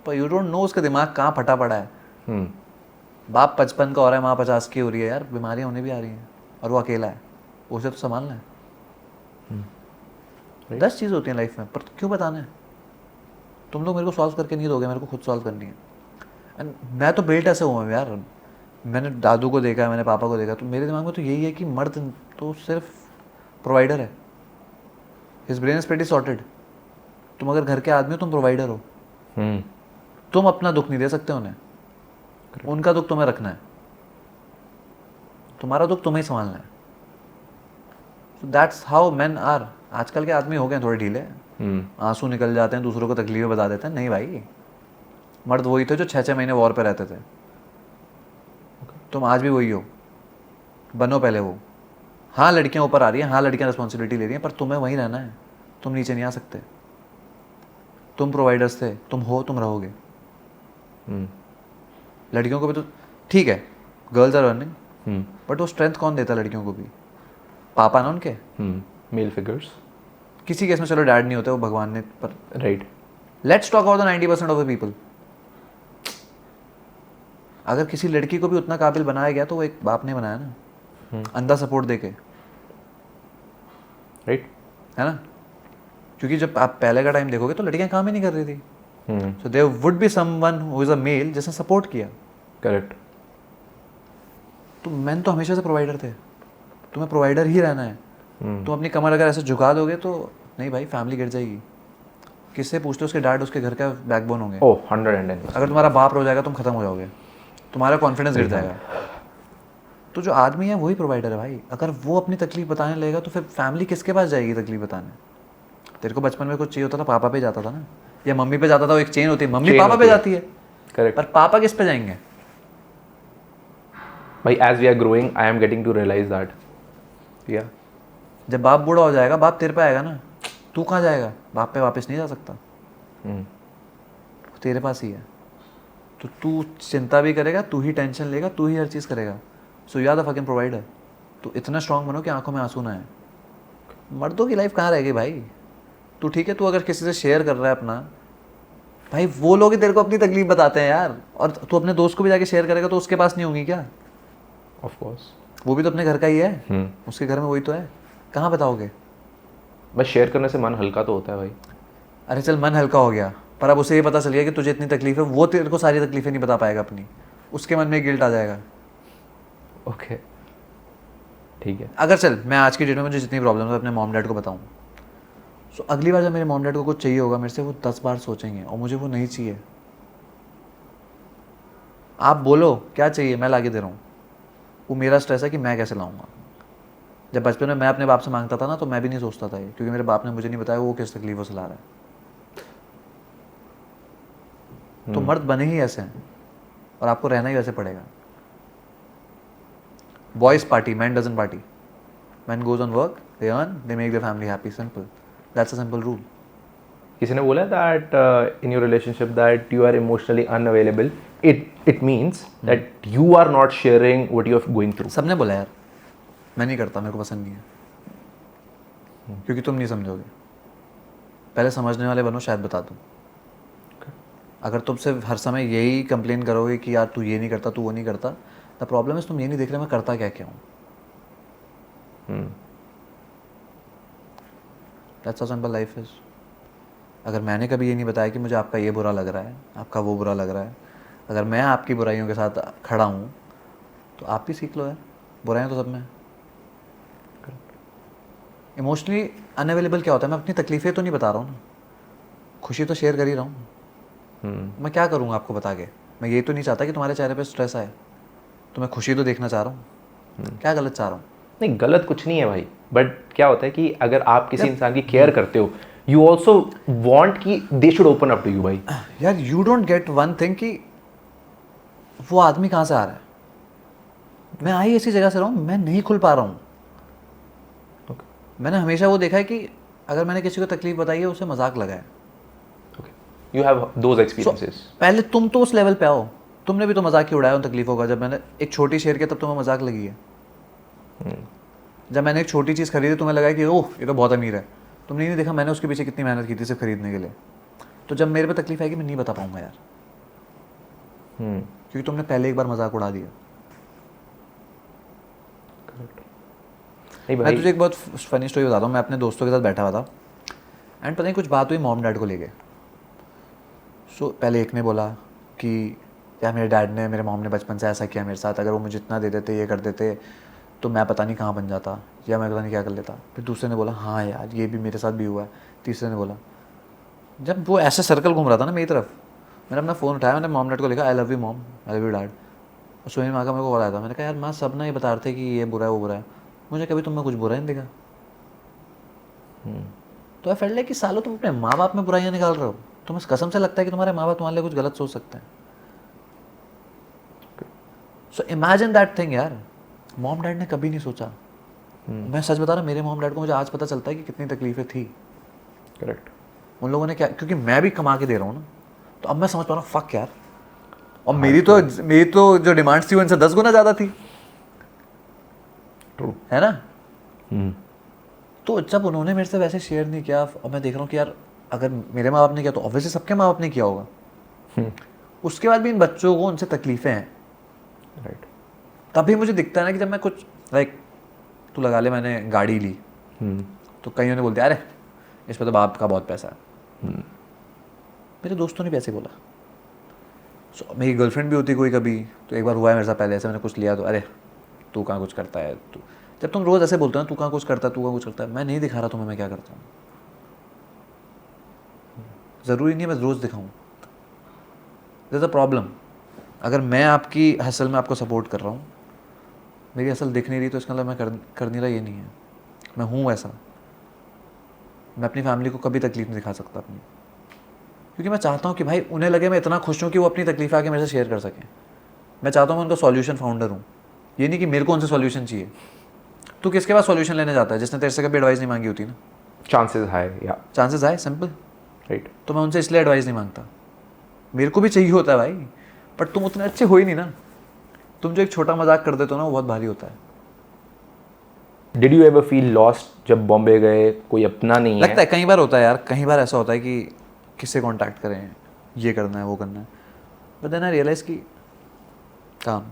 पर यू डोंट नो उसका दिमाग कहाँ फटा पड़ा है। बाप 55 का हो रहा है, माँ 50 की हो रही है यार, बीमारियाँ उन्हें भी आ रही हैं और वो अकेला है, उसे तो संभालना है। 10 चीज़ होती हैं लाइफ में, पर क्यों बताना है? तुम लोग मेरे को सॉल्व करके नहीं दोगे, मेरे को खुद सॉल्व करनी है। एंड मैं तो बिल्ट ऐसे हुआ हूँ यार, मैंने दादू को देखा है, मैंने पापा को देखा, तो मेरे दिमाग में तो यही है कि मर्द तो सिर्फ प्रोवाइडर है। His brain is pretty sorted. तुम अगर घर के आदमी हो तुम प्रोवाइडर हो। तुम अपना दुख नहीं दे सकते उन्हें, उनका दुख तुम्हें रखना है, तुम्हारा दुख तुम्हें ही संभालना है। That's how men are. आजकल के आदमी हो गए थोड़े ढीले, आंसू निकल जाते हैं, दूसरों को तकलीफें बता देते हैं। नहीं भाई, मर्द वही थे जो 6-6 महीने वॉर पे रहते थे। तुम आज भी वही हो, बनो पहले वो। हाँ लड़कियां ऊपर आ रही हैं, हाँ लड़कियां रिस्पॉन्सिबिलिटी ले रही हैं, पर तुम्हें वहीं रहना है, तुम नीचे नहीं आ सकते। तुम प्रोवाइडर्स थे, तुम हो, तुम रहोगे। लड़कियों को भी तो ठीक है, गर्ल्स आर अर्निंग, बट वो स्ट्रेंथ कौन देता लड़कियों को भी? पापा ना उनके, मेल फिगर्स। किसी केस में चलो डैड नहीं होते, वो भगवान ने, पर right. Let's talk about the 90% of the people. अगर किसी लड़की को भी उतना काबिल बनाया गया तो वो एक बाप ने बनाया ना, अंधा सपोर्ट देके, राइट, है ना? क्योंकि जब आप पहले का टाइम देखोगे तो लड़कियां काम ही नहीं कर रही थी, so there would be someone who is a male जिसने सपोर्ट किया। करेक्ट। तो मैन तो हमेशा से प्रोवाइडर थे, तुम्हें प्रोवाइडर ही रहना है। तुम अपनी कमर अगर ऐसे झुका दोगे तो नहीं भाई, फैमिली गिर जाएगी। किससे पूछते हो? उसके डैड उसके घर का बैकबोन होंगे। ओह 110%। अगर तुम्हारा बाप रो जाएगा तुम खत्म हो जाओगे, तुम्हारा कॉन्फिडेंस गिर जाएगा। तो जो आदमी है वही प्रोवाइडर है भाई। अगर वो अपनी तकलीफ बताने लगेगा तो फिर फैमिली किसके पास जाएगी तकलीफ बताने? तेरे को बचपन में कुछ चाहिए होता था, पापा पे जाता था ना, या मम्मी पे जाता था। वो एक चेन होती है, मम्मी पापा पे जाती है, करेक्ट। पर पापा किस पे जाएंगे भाई? As we are growing I am getting to realise that, या जब बाप बूढ़ा हो जाएगा बाप तेरे पे आएगा ना, तू कहाँ जाएगा? बाप पे वापस नहीं जा सकता, तेरे पास ही है। तो तू चिंता भी करेगा, तू ही टेंशन लेगा, तू ही हर चीज़ करेगा। So you are the fucking provider. तो इतना स्ट्रांग बनो कि आंखों में आंसू ना आए। मर्दों की लाइफ कहाँ रहेगी भाई? तू ठीक है, तू अगर किसी से शेयर कर रहा है अपना, भाई वो लोग ही तेरे को अपनी तकलीफ बताते हैं यार, और तू अपने दोस्त को भी जाके शेयर करेगा तो उसके पास नहीं होंगी क्या? Of course. वो भी तो अपने घर का ही है, उसके घर में वही तो है, कहाँ बताओगे? बस शेयर करने से मन हल्का तो होता है भाई। अरे चल मन हल्का हो गया, पर अब उसे ये पता चल गया कि तुझे इतनी तकलीफ है, वो तेरे को सारी तकलीफें नहीं बता पाएगा अपनी, उसके मन में गिल्ट आ जाएगा। ओके ठीक है। अगर चल मैं आज की डेट में मुझे जितनी प्रॉब्लम है अपने मॉम डैड को बताऊँ, सो अगली बार जब मेरे मॉम डैड को कुछ चाहिए होगा मेरे से, वो 10 बार सोचेंगे, और मुझे वो नहीं चाहिए। आप बोलो क्या चाहिए, मैं ला के दे रहा हूँ। वो मेरा स्ट्रेस है कि मैं कैसे लाऊंगा। जब बचपन में मैं अपने बाप से मांगता था ना, तो मैं भी नहीं सोचता था ये, क्योंकि मेरे बाप ने मुझे नहीं बताया वो किस तकलीफों से ला रहा है। तो मर्द बने ही ऐसे हैं, और आपको रहना ही वैसे पड़ेगा। Boys party, man doesn't party. Man goes on work, they earn, they make their family happy, simple. That's a simple rule. किसी ने बोला that in your relationship that you are emotionally unavailable, it means that you are not sharing what you are going through. सबने बोला यार, मैं नहीं करता, मेरे को पसंद नहीं है, क्योंकि तुम नहीं समझोगे। पहले समझने वाले बनो, शायद बता दूँ। अगर तुम सिर्फ हर समय यही कंप्लेन करोगे कि यार तू ये नहीं करता, तू वो नहीं करता, द प्रॉब्लम इज तुम ये नहीं देख रहे मैं करता क्या क्या हूँ। That's how simple life is. अगर मैंने कभी ये नहीं बताया कि मुझे आपका ये बुरा लग रहा है, आपका वो बुरा लग रहा है, अगर मैं आपकी बुराइयों के साथ खड़ा हूँ, तो आप भी सीख लो यार, बुराइयाँ तो सब में। इमोशनली अनअवेलेबल क्या होता है? मैं अपनी तकलीफ़ें तो नहीं बता रहा हूँ ना, खुशी तो शेयर कर ही रहा हूँ। मैं क्या करूँगा आपको बता के? मैं ये तो नहीं चाहता कि तुम्हारे चेहरे पे स्ट्रेस आए, तो मैं खुशी तो देखना चाह रहा हूँ। क्या गलत चाह रहा हूँ? नहीं, गलत कुछ नहीं है भाई, बट क्या होता है कि अगर आप किसी इंसान की केयर करते हो, यू ऑल्सो वॉन्ट कि they should open up to you भाई। यार you don't get one thing कि वो आदमी कहाँ से आ रहा है। मैं आई ऐसी जगह से रहा हूँ, मैं नहीं खुल पा रहा हूँ। मैंने हमेशा वो देखा है कि अगर मैंने किसी को तकलीफ बताई है, उसे मजाक लगा है। You have those experiences. पहले तुम तो उस लेवल पे आओ, तुमने भी तो मजाक ही उड़ाया उन तकलीफों का। जब मैंने एक छोटी शेयर किया तब तुम्हें मजाक लगी है। जब मैंने एक छोटी चीज़ खरीदी तुम्हें लगा कि ओह ये तो बहुत अमीर है, तुमने नहीं देखा मैंने उसके पीछे कितनी मेहनत की थी सिर्फ खरीदने के लिए। तो जब मेरे पे तकलीफ आएगी मैं नहीं बता पाऊंगा यार, क्योंकि तुमने पहले एक बार मजाक उड़ा दिया। मैं तुझे एक बहुत फनी स्टोरी बताता हूँ। मैं अपने दोस्तों के साथ बैठा हुआ था, एंड पता नहीं कुछ बात हुई मॉम डैड को लेके। सो पहले एक ने बोला कि यार मेरे डैड ने, मेरे मॉम ने बचपन से ऐसा किया मेरे साथ, अगर वो मुझे इतना दे देते, ये कर देते, तो मैं पता नहीं कहाँ बन जाता, या मैं पता नहीं क्या कर लेता। फिर दूसरे ने बोला हाँ यार ये भी मेरे साथ भी हुआ है। तीसरे ने बोला, जब वो ऐसे सर्कल घूम रहा था ना मेरी तरफ, मैंने अपना फ़ोन उठाया, मैंने मॉम डैड को लिखा I love you mom, I love you dad. और सोनी माँ का मेरे को कॉल आया था, मैंने कहा यार माँ सब ना ये बता रहे थे कि ये बुरा है वो बुरा है, मुझे कभी तुम में कुछ बुरा नहीं दिखा। तो आई फेल्ट लाइक कि सालों तुम अपने माँ बाप में बुराइयाँ निकाल रहे हो, तुम्हें कसम से लगता है कि तुम्हारे माँ बाप तुम्हारे लिए कुछ गलत सोच सकते हैं। सो इमेजिन दैट थिंग यार, मॉम डैड ने कभी नहीं सोचा। मैं सच बता रहा हूँ, मेरे मॉम डैड को मुझे आज पता चलता है कि कितनी तकलीफें थी। करेक्ट। उन लोगों ने क्या, क्योंकि मैं भी कमा के दे रहा हूँ ना, तो अब मैं समझ पा रहा हूँ फक यार। और मेरी तो जो डिमांड्स थी उनसे 10 गुना ज़्यादा थी, ट्रू। है ना। तो जब उन्होंने मेरे से वैसे शेयर नहीं किया, और मैं देख रहा हूँ कि यार अगर मेरे माँ बाप ने किया तो ऑब्वियसली सबके माँ बाप ने किया होगा। उसके बाद भी इन बच्चों को उनसे तकलीफें हैं। राइट। तभी मुझे दिखता है ना कि जब मैं कुछ लाइक, तू लगा ले मैंने गाड़ी ली, तो कईयों ने बोलते अरे इस पर तो बाप का बहुत पैसा है। मेरे दोस्तों ने भी ऐसे बोला। सो मेरी गर्लफ्रेंड भी होती कोई कभी, तो एक बार हुआ है मेरे साथ पहले ऐसे, मैंने कुछ लिया तो अरे तू कहाँ कुछ करता है। तू जब तुम रोज़ ऐसे बोलते हो ना, तू कहाँ कुछ करता है, तू कहाँ कुछ करता है, मैं नहीं दिखा रहा तुम्हें मैं क्या करता हूँ। ज़रूरी नहीं है मैं रोज़ दिखाऊँ। There is a problem. अगर मैं आपकी हसल में आपको सपोर्ट कर रहा हूँ, मेरी हसल दिख नहीं रही, तो इसका मतलब मैं कर नहीं रहा, ये नहीं है। मैं हूँ ऐसा। मैं अपनी फैमिली को कभी तकलीफ नहीं दिखा सकता अपनी, क्योंकि मैं चाहता हूँ कि भाई उन्हें लगे मैं इतना खुश हूँ कि वो अपनी तकलीफ आके मेरे से शेयर कर सकें। मैं चाहता हूँ मैं उनका सॉल्यूशन फाउंडर हूँ, ये नहीं कि मेरे को उनसे सॉल्यूशन चाहिए। तू किसके पास सॉल्यूशन लेने जाता है जिसने तेरे से कभी एडवाइस नहीं मांगी होती ना। चांसेस हाई, या चांसेस आए, सिंपल। राइट। तो मैं उनसे इसलिए एडवाइस नहीं मांगता, मेरे को भी चाहिए होता है भाई, बट तुम उतने अच्छे हो ही नहीं ना। तुम जो एक छोटा मजाक कर देते हो ना, वो बहुत भारी होता है। Did you ever feel lost जब बॉम्बे गए, कोई अपना नहीं लगता है कई बार होता है यार, कई बार ऐसा होता है कि किससे कांटेक्ट करें, ये करना है वो करना है, बट देन आई रियलाइज कि काम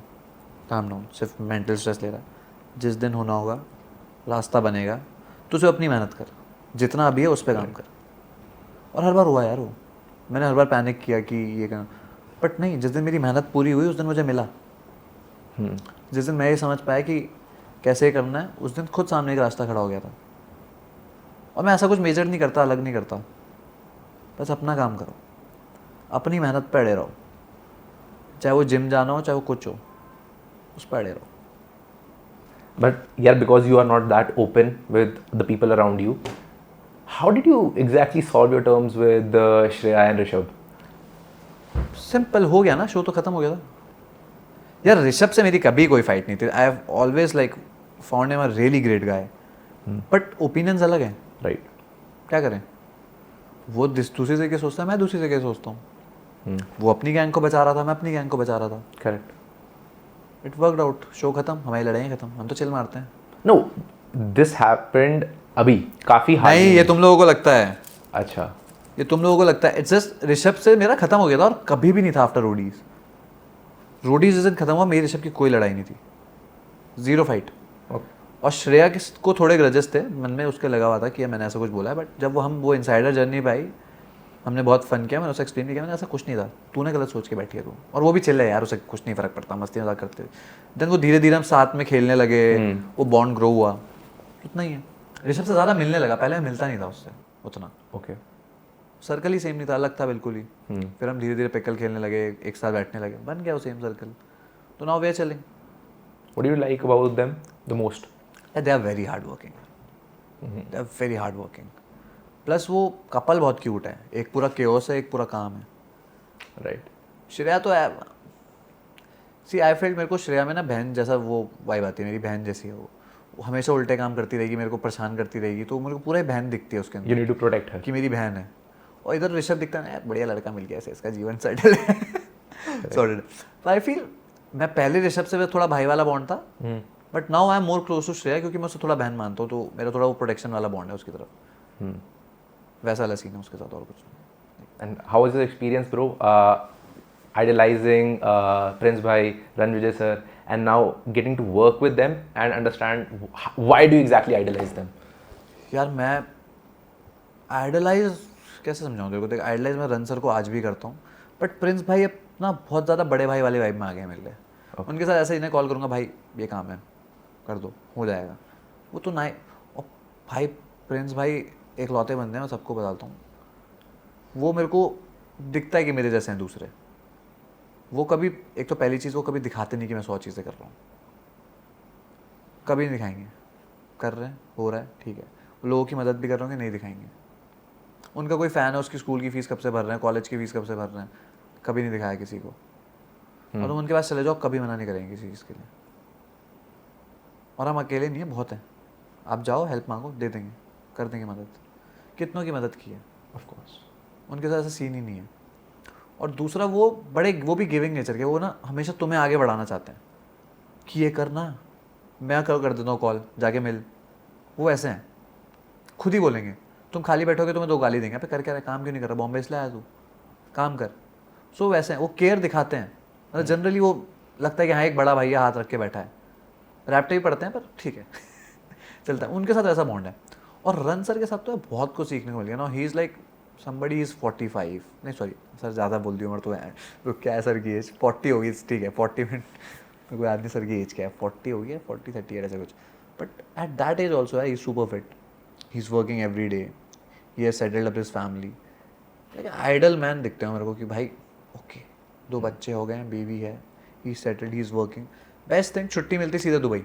डाउन, सिर्फ मेंटल स्ट्रेस ले रहा है। जिस दिन होना होगा रास्ता बनेगा, तो सिर्फ अपनी मेहनत कर, जितना अभी है उस पर काम कर। और हर बार हुआ यार वो, मैंने हर बार पैनिक किया कि ये करना, बट नहीं, जिस दिन मेरी मेहनत पूरी हुई उस दिन मुझे मिला। जिस दिन मैं ये समझ पाया कि कैसे करना है, उस दिन खुद सामने एक रास्ता खड़ा हो गया था। और मैं ऐसा कुछ मेजर नहीं करता, अलग नहीं करता, बस अपना काम करो, अपनी मेहनत पर अड़े रहो, चाहे वो जिम जाना हो चाहे वो कुछ हो, उस पर अड़े रहो। But yeah, because you are not that open with the people around you, how did you exactly solve your terms with Shreya and Rishabh? Simple हो गया ना, शो तो खत्म हो गया था यार। ऋषभ से मेरी कभी कोई फाइट नहीं थी। I have always like found him a really great guy, but opinions अलग हैं। Right. क्या करें, वो दूसरी जगह सोचता है, मैं दूसरी जगह सोचता हूँ। वो अपनी गैंग को बचा रहा था, मैं अपनी गैंग को बचा रहा था। Correct. It worked out, show खत्म, हमारी लड़ाई खत्म, हम तो चिल मारते हैं। No, this happened अभी काफी हाल नहीं, में। ये तुम लोगों को लगता है, अच्छा। ये तुम लोगों को लगता है। इट्स जस्ट ऋषभ से मेरा खत्म हो गया था, और कभी भी नहीं था आफ्टर रोडीज। रोडीज जिस दिन खत्म हुआ, मेरी ऋषभ की कोई लड़ाई नहीं थी, जीरो फाइट। और श्रेया को थोड़े ग्रजेस थे मन में, उसके लगा हुआ था कि मैंने ऐसा कुछ बोला है, बट जब वो इनसाइडर जर्नी पे आई, हमने बहुत फन किया, मैंने उसे एक्सप्लेन किया, मैंने ऐसा कुछ नहीं था, तूने गलत सोच के बैठी है तू, और वो भी चिल्ला है यार, उसे कुछ नहीं फर्क पड़ता, मस्ती मजाक करते हुए। देन वो धीरे धीरे हम साथ में खेलने लगे, वो बॉन्ड ग्रो हुआ, उतना ही है। ऋषभ से ज़्यादा मिलने लगा, पहले मैं मिलता नहीं था उससे उतना। ओके। सर्कल ही सेम नहीं था, अलग था बिल्कुल ही। फिर हम धीरे धीरे पिकल खेलने लगे, एक साथ बैठने लगे, बन गया वो सेम सर्कल। तो now they are chilling. What do you like about them the most? They are very hard working, they are very hard working. Plus वो कपल बहुत क्यूट है, एक पूरा केओस है, एक पूरा काम है। Right. श्रेया तो सी आई फील, मेरे को श्रेया में ना बहन जैसा वो वाइब आती है, मेरी बहन जैसी है वो हमेशा उल्टे काम करती रहेगी, मेरे को परेशान करती रहेगी, तो मेरे को पूरा बहन दिखती है उसके You अंदर need to protect her. कि मेरी बहन है। और इधर ऋषभ दिखता है ना, यार बढ़िया लड़का मिल गया, ऐसे इसका जीवन सेटल है, सॉर्टेड। तो आई फील मैं पहले ऋषभ से थोड़ा भाई वाला बॉन्ड था, but now I am more close to Shreya, क्योंकि मैं उससे थोड़ा बहन मानता हूँ, तो मेरा थोड़ा वो प्रोटेक्शन वाला बॉन्ड है उसकी तरफ। वैसा वाला सीन है उसके साथ, और कुछ नहीं। And how was your experience, bro? Idolizing Prince Bhai, Ranvijay sir, and now getting to work with them and understand why do you exactly idolize them? यार मैं आइडलाइज कैसे समझाऊँ तेरे को, देख आइडलाइज मैं रन सर को आज भी करता हूँ, बट प्रिंस भाई अपना बहुत ज़्यादा बड़े भाई वाले वाइब में आ गए मेरे लिए। उनके साथ ऐसे इन्हें कॉल करूँगा, भाई ये काम है कर दो, हो जाएगा, वो तो ना। और भाई प्रिंस भाई एक लौते बंदे हैं, मैं सबको बताता हूँ, वो मेरे को दिखता है कि मेरे जैसे हैं दूसरे। वो कभी, एक तो पहली चीज़, वो कभी दिखाते नहीं कि मैं 100 चीज़ें कर रहा हूँ, कभी नहीं दिखाएंगे। कर रहे हैं, हो रहा है, ठीक है। लोगों की मदद भी कर रहे होंगे, नहीं दिखाएंगे। उनका कोई फ़ैन है, उसकी स्कूल की फ़ीस कब से भर रहे हैं, कॉलेज की फ़ीस कब से भर रहे हैं, कभी नहीं दिखाया किसी को। और तुम उनके पास चले जाओ, कभी मना नहीं करेंगे किसी चीज़ के लिए। और हम अकेले नहीं है, बहुत हैं। आप जाओ, हेल्प मांगो, दे देंगे, कर देंगे मदद। कितनों की मदद की है, ऑफ कोर्स। उनके साथ ऐसा सीन ही नहीं है। और दूसरा वो भी गिविंग नेचर के, वो ना हमेशा तुम्हें आगे बढ़ाना चाहते हैं कि ये करना, मैं कर देता हूँ कॉल, जाके मिल। वो ऐसे हैं, खुद ही बोलेंगे। तुम खाली बैठोगे तुम्हें 2 गाली देंगे, पे कर क्या रहा है, काम क्यों नहीं कर रहा, बॉम्बे इसलिए आया तू, काम कर। सो वैसे हैं, वो केयर दिखाते हैं। मतलब जनरली वो लगता है कि हाँ एक बड़ा भैया हाथ रख के बैठा है। रैप्टे भी पढ़ते हैं पर ठीक है चलता है। उनके साथ ऐसा बॉन्ड है। और रन सर के साथ तो बहुत कुछ सीखने को मिल गया ना। He is like somebody is 45, नहीं सॉरी सर ज़्यादा बोल दी उम्र तो है, तो क्या है सर की एज 40 होगी, ठीक है 40 मिनट मेरे को याद नहीं सर की एज क्या है, 40 होगी या 40 38 ऐसा कुछ। But at that age also है, he is super fit, he is working every day, he has settled up his family. Ideal man दिखते हैं मेरे को कि भाई ओके 2 बच्चे हो गए हैं, बीवी है, ही settled, he is working. Best thing, छुट्टी मिलती सीधे दुबई,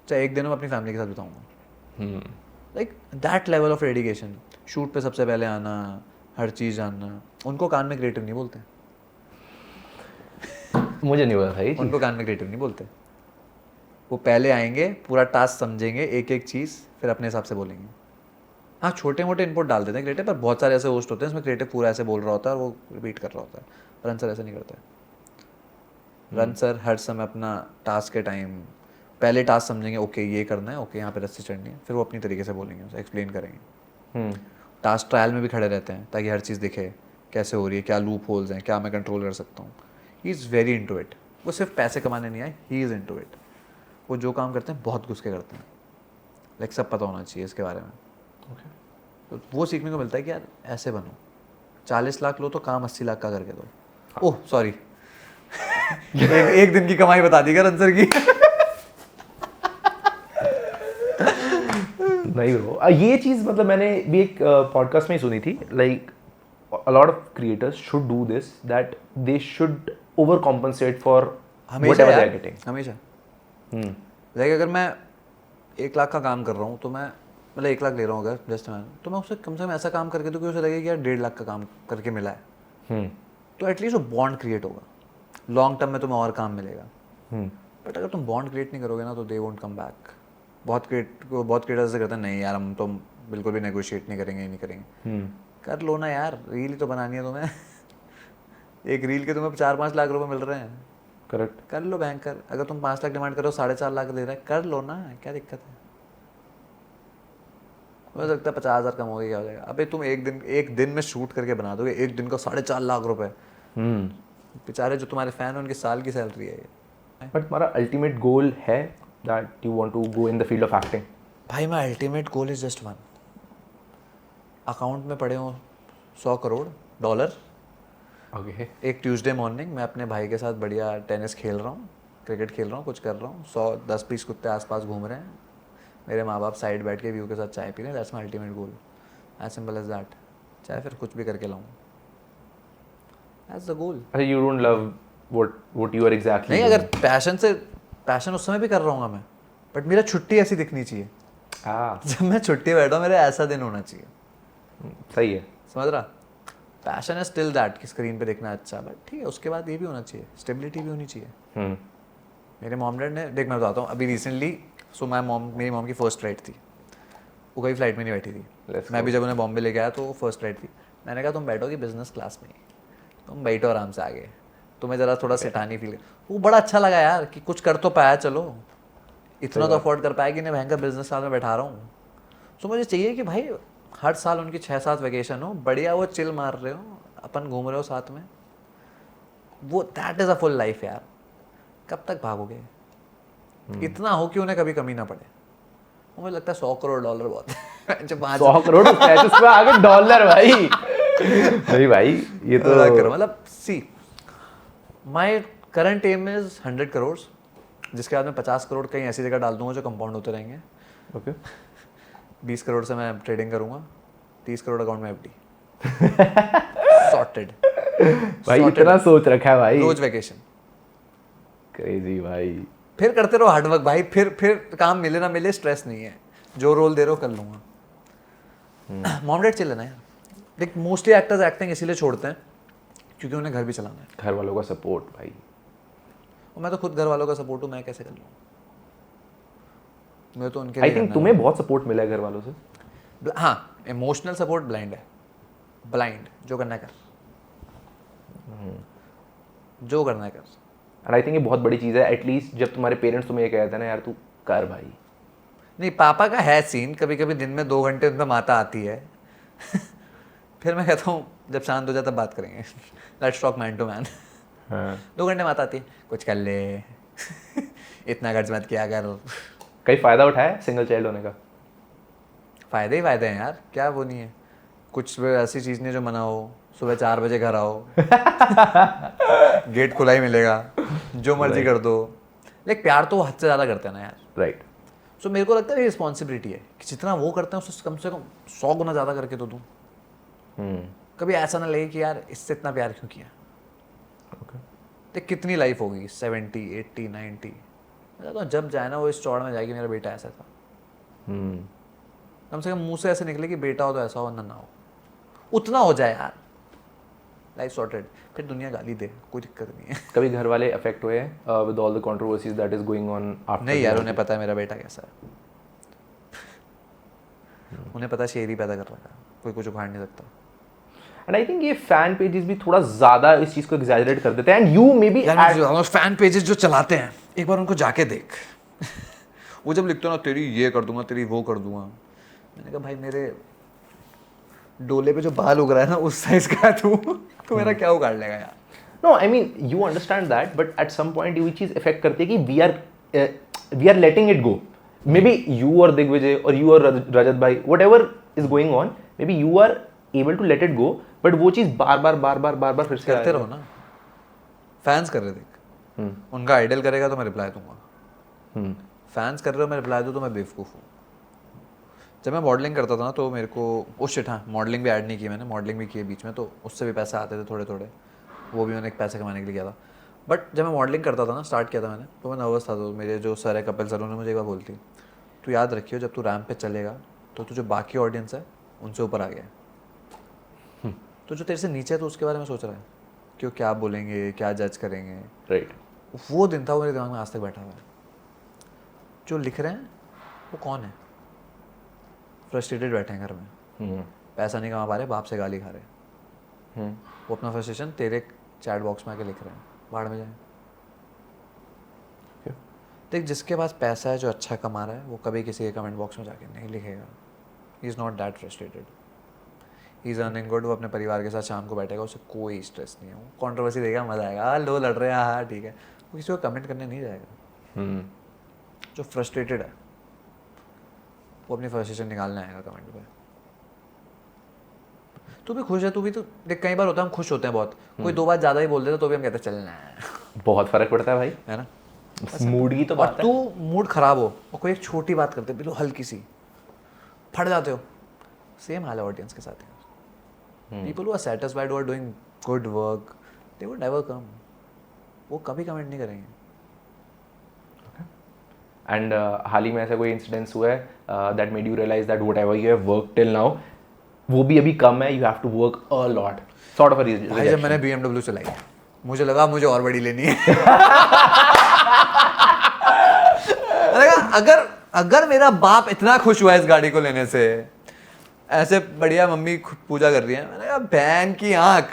चाहे एक दिन मैं अपनी फैमिली के साथ बिताऊंगा। Like that level of dedication. Shoot पे सबसे पहले आना, हर चीज़ जानना। उनको कान में क्रिएटिव नहीं बोलते, मुझे नहीं पता था ये चीज़। उनको कान में क्रिएटिव नहीं बोलते। वो पहले आएंगे, पूरा टास्क समझेंगे, एक एक चीज़, फिर अपने हिसाब से बोलेंगे। हाँ छोटे मोटे इनपुट डाल देते हैं क्रिएटिव, पर बहुत सारे ऐसे होस्ट होते हैं इसमें क्रिएटिव पूरा ऐसे बोल रहा होता है और वो रिपीट कर रहा होता है। रन सर ऐसा नहीं करता है। रन सर हर समय अपना टास्क के टाइम पहले टास्क समझेंगे, ओके ये करना है, ओके यहाँ पे रस्सी चढ़नी है, फिर वो अपनी तरीके से बोलेंगे, उसे एक्सप्लेन करेंगे। टास्क ट्रायल में भी खड़े रहते हैं ताकि हर चीज़ दिखे कैसे हो रही है, क्या लूप होल्स हैं, क्या मैं कंट्रोल कर सकता हूँ। He is very into it. वो सिर्फ पैसे कमाने नहीं आए, ही इज़ इनटू इट। वो जो काम करते हैं बहुत घुस के करते हैं, लाइक सब पता होना चाहिए इसके बारे में। तो वो सीखने को मिलता है कि यार ऐसे बनो, 40 लाख लो तो काम 80 लाख का करके दो। ओह सॉरी एक दिन की कमाई बता दी क्या रंसर की नहीं ब्रो, ये चीज़ मतलब मैंने भी एक पॉडकास्ट में ही सुनी थी। Like a lot of creators should do this, that they should overcompensate for whatever they are getting. हमेशा लाइक अगर मैं 1 लाख का काम कर रहा हूँ तो मैं मतलब 1 लाख ले रहा हूँ अगर जस्ट मैं, तो मैं उससे कम से कम ऐसा काम करके दूँ कि उसे लगे कि यार 1.5 लाख का काम करके मिला है। तो एटलीस्ट वो बॉन्ड क्रिएट होगा, लॉन्ग टर्म में तुम्हें और काम मिलेगा। बट अगर तुम बॉन्ड क्रिएट नहीं करोगे ना तो दे वोंट कम बैक। बहुत क्रिएटर्स से करते हैं नहीं यार हम तो बिल्कुल भी नेगोशिएट नहीं करेंगे, नहीं करेंगे। कर लो ना यार, रील ही तो बनानी है तुम्हें एक रील के तुम्हें 4-5 लाख रुपए मिल रहे हैं, करेक्ट, कर लो बैंकर। अगर तुम 5 लाख डिमांड करो 4.5 लाख दे रहा है, कर लो ना, क्या दिक्कत है। हो सकता है 50,000 कम हो गया, क्या हो जाएगा। अबे तुम एक दिन में शूट करके बना दोगे, एक दिन का 4.5 लाख रुपए। बेचारे जो तुम्हारे फैन हैं उनकी साल की सैलरी है ये। बट तुम्हारा अल्टीमेट गोल है that you want to go in the field of acting? भाई my ultimate goal is just one, account में पड़े हो $100 करोड़। ओके। एक ट्यूसडे मॉर्निंग मैं अपने भाई के साथ बढ़िया टेनिस खेल रहा हूँ, क्रिकेट खेल रहा हूँ, कुछ कर रहा हूँ, 110-20 कुत्ते आसपास घूम रहे हैं, मेरे माँ बाप साइड बैठ के व्यू के साथ चाय पी रहे हैं। That's my ultimate goal, as simple as that. चाहे फिर कुछ भी करके लाऊँ, that's the goal. You don't love what you are exactly नहीं, अगर पैशन उस समय भी कर रहा हूँ मैं, बट मेरा छुट्टी ऐसी दिखनी चाहिए। जब मैं छुट्टी बैठा हूँ मेरा ऐसा दिन होना चाहिए। सही है, समझ रहा। पैशन है स्टिल दैट कि स्क्रीन पे देखना अच्छा, बट ठीक है उसके बाद ये भी होना चाहिए, स्टेबिलिटी भी होनी चाहिए। मेरे मॉम डैड ने, देख मैं बताता हूँ, अभी रिसेंटली मेरी मॉम की फर्स्ट फ्लाइट थी, वो कभी फ्लाइट में नहीं बैठी थी। मैं भी जब उन्हें बॉम्बे लेके आया तो वो फर्स्ट फ्लाइट थी। मैंने कहा तुम बैठोगी बिजनेस क्लास में, तुम बैठो आराम से आगे, तुम्हें ज़रा थोड़ा सेठानी फील। वो बड़ा अच्छा लगा यार कि कुछ कर तो पाया, चलो इतना तो अफोर्ड कर पाया कि नहीं भयंकर बिजनेस क्लास में बैठा रहा हूँ। सो मुझे चाहिए कि भाई हर साल उनकी 6-7 वेकेशन हो, बढ़िया वो चिल मार रहे हो, अपन घूम रहे हो साथ में, वो that is a full life यार। कब तक भागोगे? इतना हो कि उन्हें कभी कमी ना पड़े। मुझे लगता है $100 करोड़ बहुत है। जब 100 करोड़ आगे डॉलर भाई नहीं भाई ये तो मतलब see my current aim is 100 crore, जिसके बाद मैं 50 करोड़ कहीं ऐसी जगह डाल दूंगा जो कंपाउंड होते रहेंगे। ओके। 20 करोड़ से मैं ट्रेडिंग करूंगा, 30 करोड़ अकाउंट में एफडी। सॉर्टेड भाई, इतना सोच रखा है भाई। रोज वैकेशन, क्रेजी भाई। फिर करते रहो हार्डवर्क भाई, फिर काम मिले ना मिले स्ट्रेस नहीं है, जो रोल दे रहे हो कर लूंगा। मॉम डैड चिल है ना यार, देख मोस्टली एक्टर्स एक्टिंग इसीलिए छोड़ते हैं क्योंकि उन्हें घर भी चलाना है। घर वालों का सपोर्ट भाई। और मैं तो खुद घर वालों का सपोर्ट हूँ, मैं कैसे कर लूँ? मैं तो उनके आई लिए थिंक करना तुम्हें बहुत सपोर्ट मिला है घर वालों से। है। हाँ, इमोशनल सपोर्ट ब्लाइंड है, ब्लाइंड, जो करना है कर, जो करना है कर। एंड आई थिंक ये बहुत बड़ी चीज़ है, एटलीस्ट जब तुम्हारे पेरेंट्स तुम्हें ये कहते हैं ना यार तू कर भाई। नहीं, पापा का है सीन, कभी कभी दिन में 2 घंटे उनमें माता आती है फिर मैं कहता हूँ जब शांत हो जाए तब बात करेंगे let's talk man to man. हाँ 2 घंटे माता आती है, कुछ कर ले इतना खर्च मत किया कर। कई फ़ायदा उठाया सिंगल चाइल्ड होने का? फ़ायदे ही फ़ायदे हैं यार, क्या वो नहीं है। कुछ ऐसी चीज़ नहीं जो मना हो, सुबह 4 बजे घर आओ गेट खुला ही मिलेगा, जो मर्जी कर दो। लेकिन प्यार तो वो हद से ज़्यादा करते हैं ना यार। राइट। सो मेरे को लगता है ये रिस्पॉन्सिबिलिटी है कि जितना वो करते हैं उससे कम से कम 100 गुना ज़्यादा करके तो दूँ। कभी ऐसा ना लगे कि यार इससे इतना प्यार क्यों किया। तो कितनी लाइफ होगी, 70, 80, 90। मैं कहता हूँ जब जाए ना वो इस चौड़ में जाएगी मेरा बेटा ऐसा था, कम से कम मुंह से ऐसे निकले कि बेटा हो तो ऐसा हो ना हो, उतना हो जाए यार, लाइफ सॉर्टेड। फिर दुनिया गाली दे, कोई दिक्कत नहीं है। कभी घर वाले अफेक्ट हुए हैं with all the controversies that is going on after? नहीं यार, उन्हें पता है मेरा बेटा कैसा है। उन्हें पता है शेर ही पैदा कर रखा है, कोई कुछ उखाड़ नहीं सकता। एंड आई थिंक ये फैन पेजेस भी थोड़ा ज्यादा इस चीज को एग्जैजरेट कर देते हैं। And you may be fan pages जो चलाते हैं, एक बार उनको जाके देख वो जब लिखते हो ना तेरी ये कर दूंगा, तेरी वो कर दूंगा, मैंने कहा भाई मेरे डोले पे जो बाल उग रहा है ना उस साइज का तू मेरा क्या उगाड़ लेगा यार। No I mean you understand that, but at some point ये चीज इफेक्ट करती है कि we are letting it go. Maybe you और दिग्विजय और यू और रजत भाई, whatever is going on, maybe you are able to let it go, but वो चीज बार बार फिर से करते रहो ना। फैंस कर रहे देख, उनका आइडल करेगा तो मैं रिप्लाई दूंगा। फैंस कर रहे हो मैं रिप्लाई दूँ तो मैं बेवकूफ़ हूँ। जब मैं मॉडलिंग करता था ना तो मेरे को उस शिट, हाँ मॉडलिंग भी ऐड नहीं की मैंने, मॉडलिंग भी की है बीच में, तो उससे भी पैसे आते थे थोड़े थोड़े, वो भी मैंने एक पैसे कमाने के लिए किया था। बट जब मैं मॉडलिंग करता था ना, स्टार्ट किया था मैंने, तो मैं नर्वस था। तो मेरे जो सर है कपिल सर, उन्होंने मुझे एक बार बोलती, तू याद रखियो जब तू रैंप पे चलेगा तो तू जो बाकी ऑडियंस है उनसे ऊपर आ गया है, तो जो तेरे से नीचे है तो उसके बारे में सोच रहा है कि वो क्या बोलेंगे, क्या जज करेंगे। राइट। वो दिन था, वो मेरे दिमाग में आज तक बैठा हुआ है। जो लिख रहे हैं वो कौन है? फ्रस्ट्रेटेड बैठे हैं घर में, पैसा नहीं कमा पा रहे, बाप से गाली खा रहे, वो अपना फ्रस्ट्रेशन तेरे चैट बॉक्स में आके लिख रहे हैं, बाढ़ में जाए। देख जिसके पास पैसा है, जो अच्छा कमा रहा है, वो कभी किसी के कमेंट बॉक्स में जाके नहीं लिखेगा। He is not that frustrated, he is earning good. वो अपने परिवार के साथ शाम को बैठेगा, उसे कोई स्ट्रेस नहीं है। वो कॉन्ट्रोवर्सी देगा, मजा आएगा, हाँ लो लड़ रहे हैं, हाँ ठीक है। वो किसी को कमेंट करने नहीं जाएगा। जो फ्रस्ट्रेटेड है वो अपनी फ्रस्ट्रेशन निकालने आएगा कमेंट पे। तू भी खुश है, तू भी तो देख, कई बार होता है हम खुश होते हैं बहुत, कोई 2 बात ज़्यादा ही बोल देता तो भी हम कहते हैं चलना है। बहुत फर्क पड़ता है भाई, है ना, मूड की तो और बात है। तू मूड खराब हो और कोई एक छोटी बात करते बिल्कुल हल्की सी, फट जाते हो। सेम हाल है ऑडियंस के साथ। People who are satisfied, who are doing good work, they would never come. वो कभी कमेंट नहीं करेंगे। एंड हाल ही में ऐसा कोई इंसिडेंस हुआ है that made you realise that whatever you have worked till now वो भी अभी कम है, you have to work a lot, sort of a reason? भाई जब मैंने BMW चलाई, मुझे लगा मुझे और बड़ी लेनी है। मैंने कहा अगर मेरा बाप इतना खुश हुआ इस गाड़ी को लेने से, ऐसे बढ़िया मम्मी पूजा कर रही है, मैंने कहा बहन की आंख,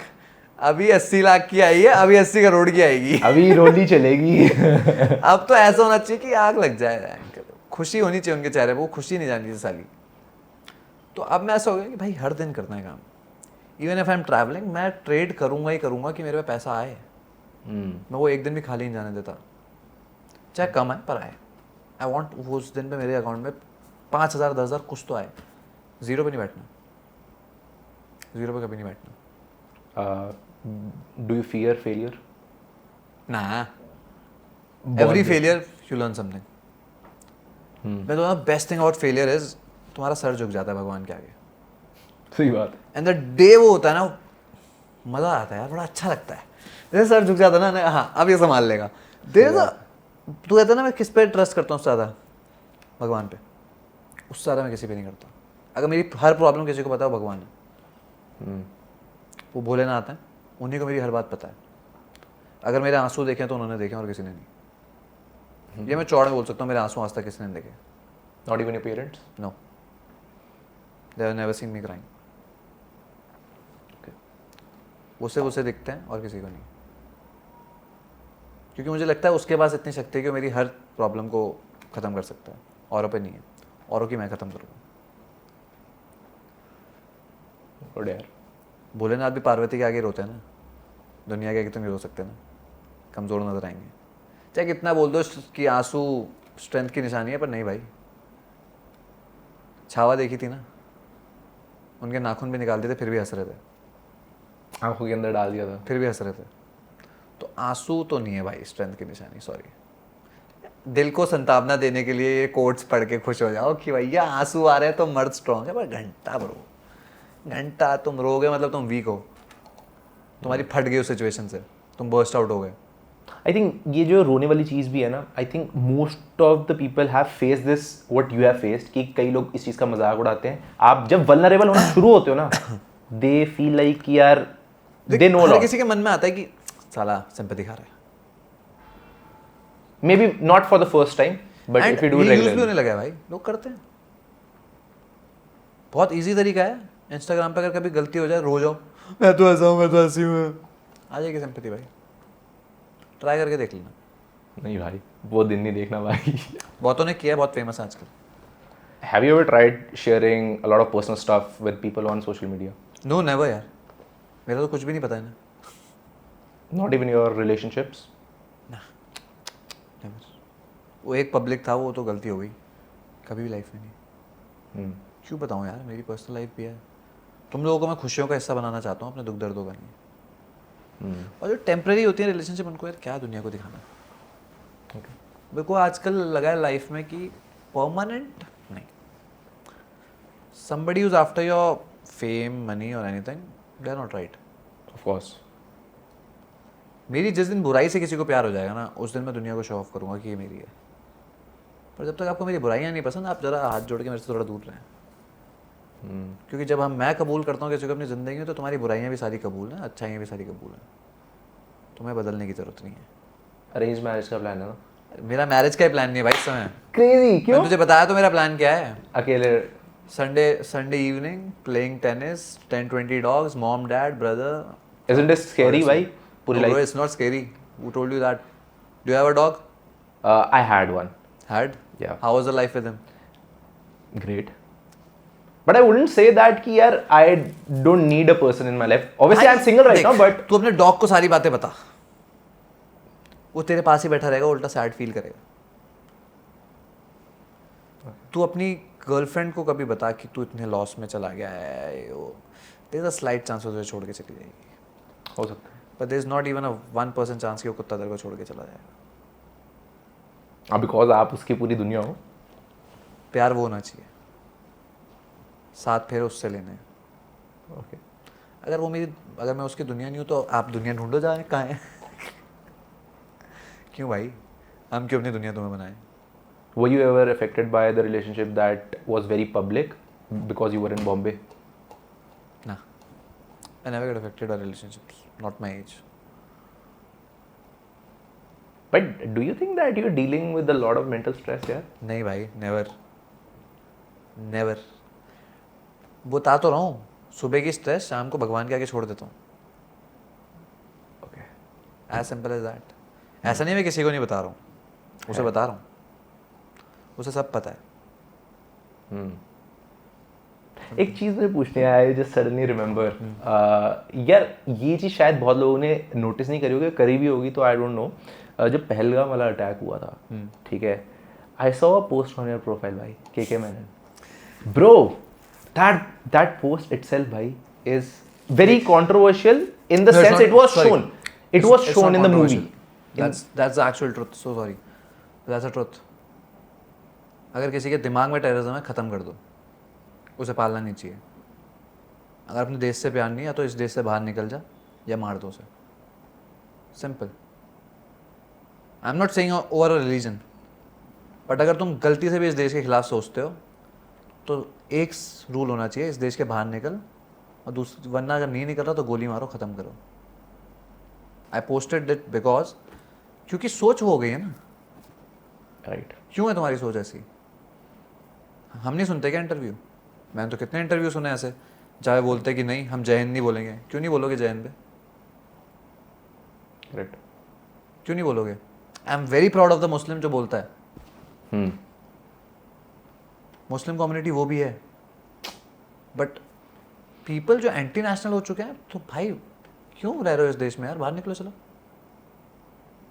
अभी 80 लाख की आई है, अभी 80 करोड़ की आएगी, अभी रोली चलेगी। अब तो ऐसा होना चाहिए कि आग लग जाए, खुशी होनी चाहिए उनके चेहरे पे, वो खुशी नहीं जानी चाहिए साली। तो अब मैं ऐसा हो गया कि भाई हर दिन करना है काम। Even if I am travelling, मैं ट्रेड करूंगा ही करूंगा कि मेरे पे पैसा आए। मैं वो एक दिन भी खाली नहीं जाने देता, चाहे कम आए पर आए। आई वॉन्ट वो उस दिन पे मेरे अकाउंट में 5,000 10,000 कुछ तो आए। 0 पे नहीं बैठना, 0 पे कभी नहीं बैठना। Do you fear failure? ना, every failure you learn something. मैं तो best thing about failure is तुम्हारा सर झुक जाता है भगवान के आगे। सही बात। एंड द डे वो होता है ना, मजा आता है यार, बड़ा अच्छा लगता है। जैसे सर झुक जाता है ना, हाँ अब ये संभाल लेगा। तू कहता है ना मैं किस पे ट्रस्ट करता हूँ उससे ज़्यादा? भगवान पे। उससे ज़्यादा मैं किसी पे नहीं करता। अगर मेरी हर प्रॉब्लम किसी को पता हो, भगवान है, वो भोलेनाथ हैं, उन्हीं को मेरी हर बात पता है। अगर मेरे आंसू देखे तो उन्होंने देखे और किसी ने नहीं। ये मैं चौड़ में बोल सकता हूँ, मेरे आंसू आज तक किसी ने देखे। Not even your parents? No, they have never seen me crying. वो सिर्फ उसे दिखते हैं और किसी को नहीं, क्योंकि मुझे लगता है उसके पास इतनी शक्ति है कि मेरी हर प्रॉब्लम को ख़त्म कर सकता है। औरों पे नहीं है, औरों की मैं ख़त्म करूँगा। गुड यार। भोलेनाथ भी पार्वती के आगे रोते हैं ना, दुनिया के आगे तो नहीं रो सकते ना, कमज़ोर नजर आएंगे। चाहे कितना बोल दो कि आंसू स्ट्रेंथ की निशानी है, पर नहीं भाई। छावा देखी थी ना, उनके नाखून भी निकाल दिए थे, फिर भी हंस रहे थे, आंखों के अंदर डाल दिया था, फिर भी हंस रहे थे। तो आंसू तो नहीं है भाई स्ट्रेंथ की निशानी, सॉरी। दिल को संतावना देने के लिए ये कोट्स पढ़ के खुश हो जाओ कि भैया आंसू आ रहे हैं तो मर्द स्ट्रॉन्ग है, पर घंटा ब्रो, घंटा तुम रोगे मतलब तुम वीक हो, तुम्हारी फट गई उस सिचुएशन से, तुम बर्स्ट आउट हो गए। आई थिंक ये जो रोने वाली चीज़ भी है ना, I think most of the people have face this what you have faced, कि कई लोग इस चीज़ का मजाक उड़ाते हैं। आप जब वल्नरेबल होना शुरू होते हो ना, दे फील लाइक यार दे नो लॉट। किसी के मन में आता है कि साला सिंपैथी खा रहा है, may be not for the first time, but if you do भी रेगुलरली। होने लगा है भाई, लोग करते हैं। बहुत इजी तरीका है, इंस्टाग्राम पे अगर कभी गलती हो जाए रो जाओ, मैं तो ऐसा हूँ, मैं तो ऐसी हूँ, आ जाएगी सिंपैथी भाई। ट्राई करके देख लेना। नहीं भाई, वो दिन नहीं देखना भाई। बहुतों ने किया, बहुत फेमस है आजकल। Have you ever tried sharing a lot of personal stuff with people on social media? No never यार, मेरा तो कुछ भी नहीं पता है ना। Not even your relationships? Never. वो एक पब्लिक था, वो तो गलती हो गई, कभी भी लाइफ में नहीं। क्यों बताऊँ यार, मेरी पर्सनल लाइफ भी है। तुम लोगों को मैं खुशियों का हिस्सा बनाना चाहता हूँ, अपने दुख दर्दों का नहीं। और जो टेम्प्रेरी होती है रिलेशनशिप, उनको यार क्या दुनिया को दिखाना। मेरे को आजकल लगा है लाइफ में कि परमानेंट नहीं। somebody who's after your fame, money or anything, they are not right. Of course. मेरी जिस दिन बुराई से किसी को प्यार हो जाएगा ना, उस दिन मैं दुनिया को शो ऑफ करूंगा कि ये मेरी है। पर जब तक आपको मेरी बुराइयाँ नहीं पसंद, आप जरा हाथ जोड़ के मेरे से थोड़ा दूर रहें। क्योंकि जब मैं कबूल करता हूँ किसी को अपनी ज़िंदगी में, तो तुम्हारी बुराइयाँ भी सारी कबूल हैं, अच्छाइयाँ भी सारी कबूल हैं, तुम्हें बदलने की ज़रूरत नहीं है। अरेंज मैरिज का प्लान है ना? मेरा मैरिज का ही प्लान नहीं है भाई इस समय। क्रेजी क्यों? मैंने तुझे बताया तो मेरा प्लान क्या है। अकेले Sunday evening playing tennis, 10-20 dogs, mom dad brother. Isn't it scary भाई? पूरी No, bro, life. it's not scary. Who told you that? Do you have a dog? I had one. Had? Yeah. How was the life with him? Great. But I wouldn't say that कि यार I don't need a person in my life. Obviously I'm single right now, but तू अपने dog को सारी बातें बता, वो तेरे पास ही बैठा रहेगा, उल्टा सैड फील करेगा। तू अपनी गर्लफ्रेंड को कभी बता कि तू इतने लॉस में चला गया है, वो there is a slight chance वो छोड़ के चली जाएगी, हो सकता है। But there is not even a 1% chance कि वो कुत्ता तेरे को छोड़ के चला जाएगा। बिकॉज आप उसकी पूरी दुनिया हो। प्यार वो होना चाहिए, साथ फेरे उससे लेने हैं। ओके। अगर मैं उसकी दुनिया नहीं हूँ, तो आप दुनिया ढूंढो जाए कहाँ है। क्यों भाई, हम क्यों अपनी दुनिया तुम्हें बनाएं? Were you ever affected by the relationship that was very public because you were in Bombay? Nah, I never get affected by relationships, not my age. But do you think that you're dealing with a lot of mental stress यार? नहीं भाई, never. बता तो रहा हूँ, सुबह की stress शाम को भगवान के आगे छोड़ देता हूँ। Okay. As simple as that. ऐसा नहीं मैं किसी को नहीं बता रहा हूँ, उसे बता रहा हूँ, उसे सब पता है। एक चीज़ मुझे पूछनी है, जस्ट सडनली रिमेंबर, यार ये चीज़ शायद बहुत लोगों ने नोटिस नहीं करी होगी, करी भी होगी तो आई डोंट नो। जब पहलगाम वाला अटैक हुआ था, ठीक है, I saw a post on your profile भाई, के मैनन ब्रो, दैट पोस्ट इटसेल्फ भाई is very controversial in the sense it was shown in the movie. That's the actual truth. So sorry. That's the truth. अगर किसी के दिमाग में terrorism है, ख़त्म कर दो, उसे पालना नहीं चाहिए। अगर अपने देश से प्यार नहीं है, तो इस देश से बाहर निकल जा या मार दो उसे। Simple. I am not saying over a religion, but अगर तुम गलती से भी इस देश के खिलाफ सोचते हो, तो एक रूल होना चाहिए, इस देश के बाहर निकल और दूसरी वरना अगर नहीं निकल रहा तो गोली मारो, ख़त्म करो। आई पोस्टेड इट बिकॉज क्योंकि सोच वो हो गई है ना। राइट। क्यों है तुम्हारी सोच ऐसी? हम नहीं सुनते क्या इंटरव्यू? मैंने तो कितने इंटरव्यू सुने ऐसे जहाँ बोलते कि नहीं हम जय हिंद नहीं बोलेंगे। क्यों नहीं बोलोगे जय हिंद पे? राइट। क्यों नहीं बोलोगे? आई am very proud of the Muslim जो बोलता है। मुस्लिम कम्युनिटी वो भी है, बट पीपल जो एंटी नेशनल हो चुके हैं, तो भाई क्यों रह रहे हो इस देश में यार? बाहर निकलो चलो।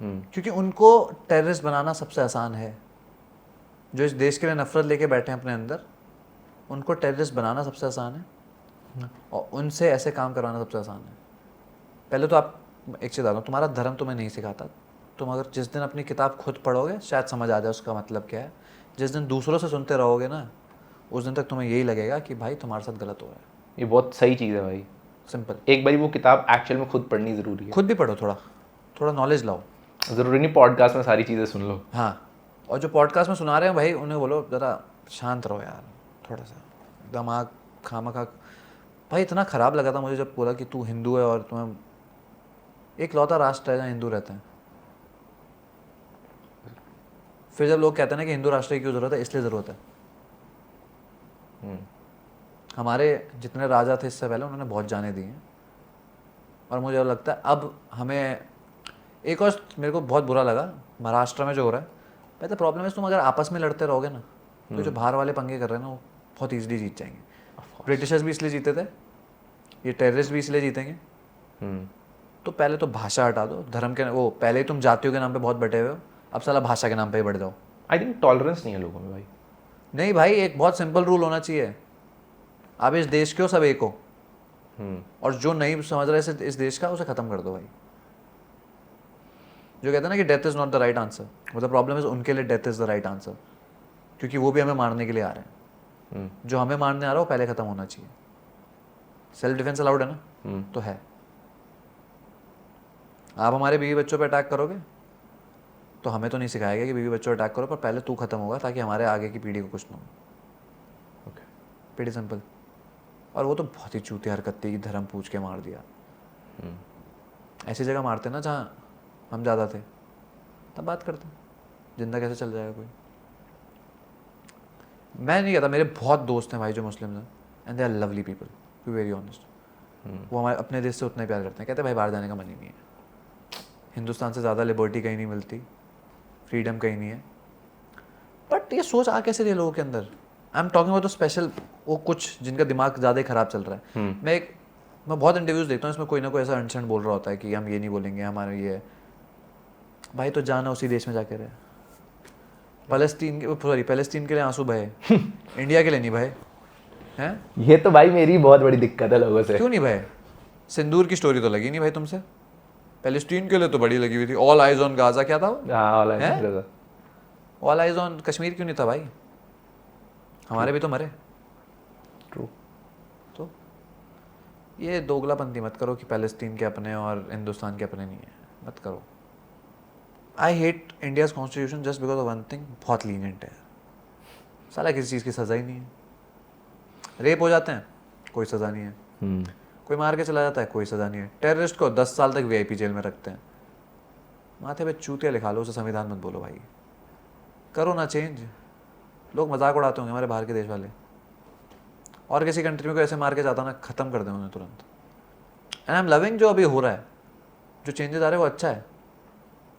क्योंकि उनको टेररिस्ट बनाना सबसे आसान है। जो इस देश के लिए नफरत लेके बैठे हैं अपने अंदर, उनको टेररिस्ट बनाना सबसे आसान है और उनसे ऐसे काम करवाना सबसे आसान है। पहले तो आप एक चीज़ बताओ, तुम्हारा धर्म तुम्हें नहीं सिखाता। तुम अगर जिस दिन अपनी किताब खुद पढ़ोगे शायद समझ आ जाए उसका मतलब क्या है। जिस दिन दूसरों से सुनते रहोगे ना, उस दिन तक तुम्हें यही लगेगा कि भाई तुम्हारे साथ गलत हो रहा है। ये बहुत सही चीज़ है भाई। सिंपल। एक बारी वो किताब एक्चुअल में खुद पढ़नी ज़रूरी है। खुद भी पढ़ो, थोड़ा थोड़ा नॉलेज लाओ। ज़रूरी नहीं पॉडकास्ट में सारी चीज़ें सुन लो। हाँ, और जो पॉडकास्ट में सुना रहे हैं भाई, उन्हें बोलो ज़रा शांत रहो यार, थोड़ा सा दिमाग खामखा। भाई इतना ख़राब लगा था मुझे जब बोला कि तू हिंदू है और तुम्हें एक लौता राष्ट्र है जहाँ हिंदू रहते हैं। फिर जब लोग कहते हैं ना कि हिंदू राष्ट्र की क्यों ज़रूरत है, इसलिए ज़रूरत है। हमारे जितने राजा थे इससे पहले, उन्होंने बहुत जाने दी हैं। और मुझे लगता है अब हमें एक और मेरे को बहुत बुरा लगा महाराष्ट्र में जो हो रहा है। पहले प्रॉब्लम है तुम अगर आपस में लड़ते रहोगे ना, तो जो बाहर वाले पंगे कर रहे हैं ना, वो बहुत ईजिली जीत जाएंगे। ब्रिटिशर्स भी इसलिए जीते थे, ये टेररिस्ट भी इसलिए जीतेंगे। तो पहले तो भाषा हटा दो, धर्म के वो पहले ही तुम जातियों के नाम पे बहुत बटे हुए हो, अब साला भाषा के नाम पे ही बढ़ जाओ। आई थिंक टॉलरेंस नहीं है लोगों में भाई। नहीं भाई, एक बहुत सिंपल रूल होना चाहिए, आप इस देश के हो, सब एक हो। और जो नहीं समझ रहे इस देश का, उसे खत्म कर दो भाई। जो कहते हैं ना कि death is not the right answer, मतलब प्रॉब्लम है उनके लिए death is the right answer, क्योंकि वो भी हमें मारने के लिए आ रहे हैं। जो हमें मारने आ रहा है वो पहले खत्म होना चाहिए। सेल्फ डिफेंस अलाउड है ना? तो है। आप हमारे बीवी बच्चों पे अटैक करोगे तो हमें तो नहीं सिखाया गया कि बीवी बच्चों अटैक करो, पर पहले तू खत्म होगा ताकि हमारे आगे की पीढ़ी को कुछ ना हो। Okay, pretty simple. और वो तो बहुत ही चूती हरकत थी कि धर्म पूछ के मार दिया। ऐसी जगह मारते ना जहाँ हम ज़्यादा थे, तब बात करते जिंदा कैसे चल जाएगा कोई। मैं नहीं कहता, मेरे बहुत दोस्त हैं भाई जो मुस्लिम हैं, and they are lovely people, to be very honest. वो हमारे अपने देश से उतना ही प्यार करते हैं। कहते हैं भाई बाहर जाने का मन ही नहीं है, हिंदुस्तान से ज़्यादा लिबर्टी कहीं नहीं मिलती, फ्रीडम कहीं नहीं है। बट ये सोच आ कैसे रही है लोगों के अंदर? I am talking about the special, वो कुछ जिनका दिमाग ज़्यादा ही ख़राब चल रहा है। मैं बहुत इंटरव्यूज़ देखता हूँ, इसमें कोई ना कोई ऐसा इंसिडेंट बोल रहा होता है कि हम ये नहीं बोलेंगे, हमारे ये। भाई तो जाना उसी देश में जाके रहे। पैलेस्टीन के लिए आंसू बहे, इंडिया के लिए नहीं बहे हैं? ये तो भाई मेरी बहुत बड़ी दिक्कत है लोगों से। क्यों नहीं बहे? सिंदूर की स्टोरी तो लगी नहीं भाई तुमसे, पैलेस्टीन के लिए तो बड़ी लगी हुई थी। ऑल आइज ऑन गाजा, क्या था वो? ऑल आइज ऑन कश्मीर क्यों नहीं था भाई? हमारे भी तो मरे। ट्रू। तो ये दोगलापंथी मत करो कि पैलेस्टीन के अपने और हिंदुस्तान के अपने नहीं है, मत करो। I hate India's constitution just because of one thing, बहुत लीनियंट है। साला किसी चीज़ की सज़ा ही नहीं है। रेप हो जाते हैं, कोई सज़ा नहीं है। कोई मार के चला जाता है, कोई सज़ा नहीं है। टेररिस्ट को 10 साल तक वीआईपी जेल में रखते हैं। माथे पे चूतिया लिखा लो, उसे संविधान मत बोलो भाई। करो ना चेंज। लोग मजाक उड़ाते होंगे हमारे बाहर के देश वाले, और किसी कंट्री में कोई ऐसे मार के जाता ना, ख़त्म कर दें उन्हें तुरंत। एंड आई एम लविंग जो अभी हो रहा है, जो चेंजेस आ रहे हैं वो अच्छा है।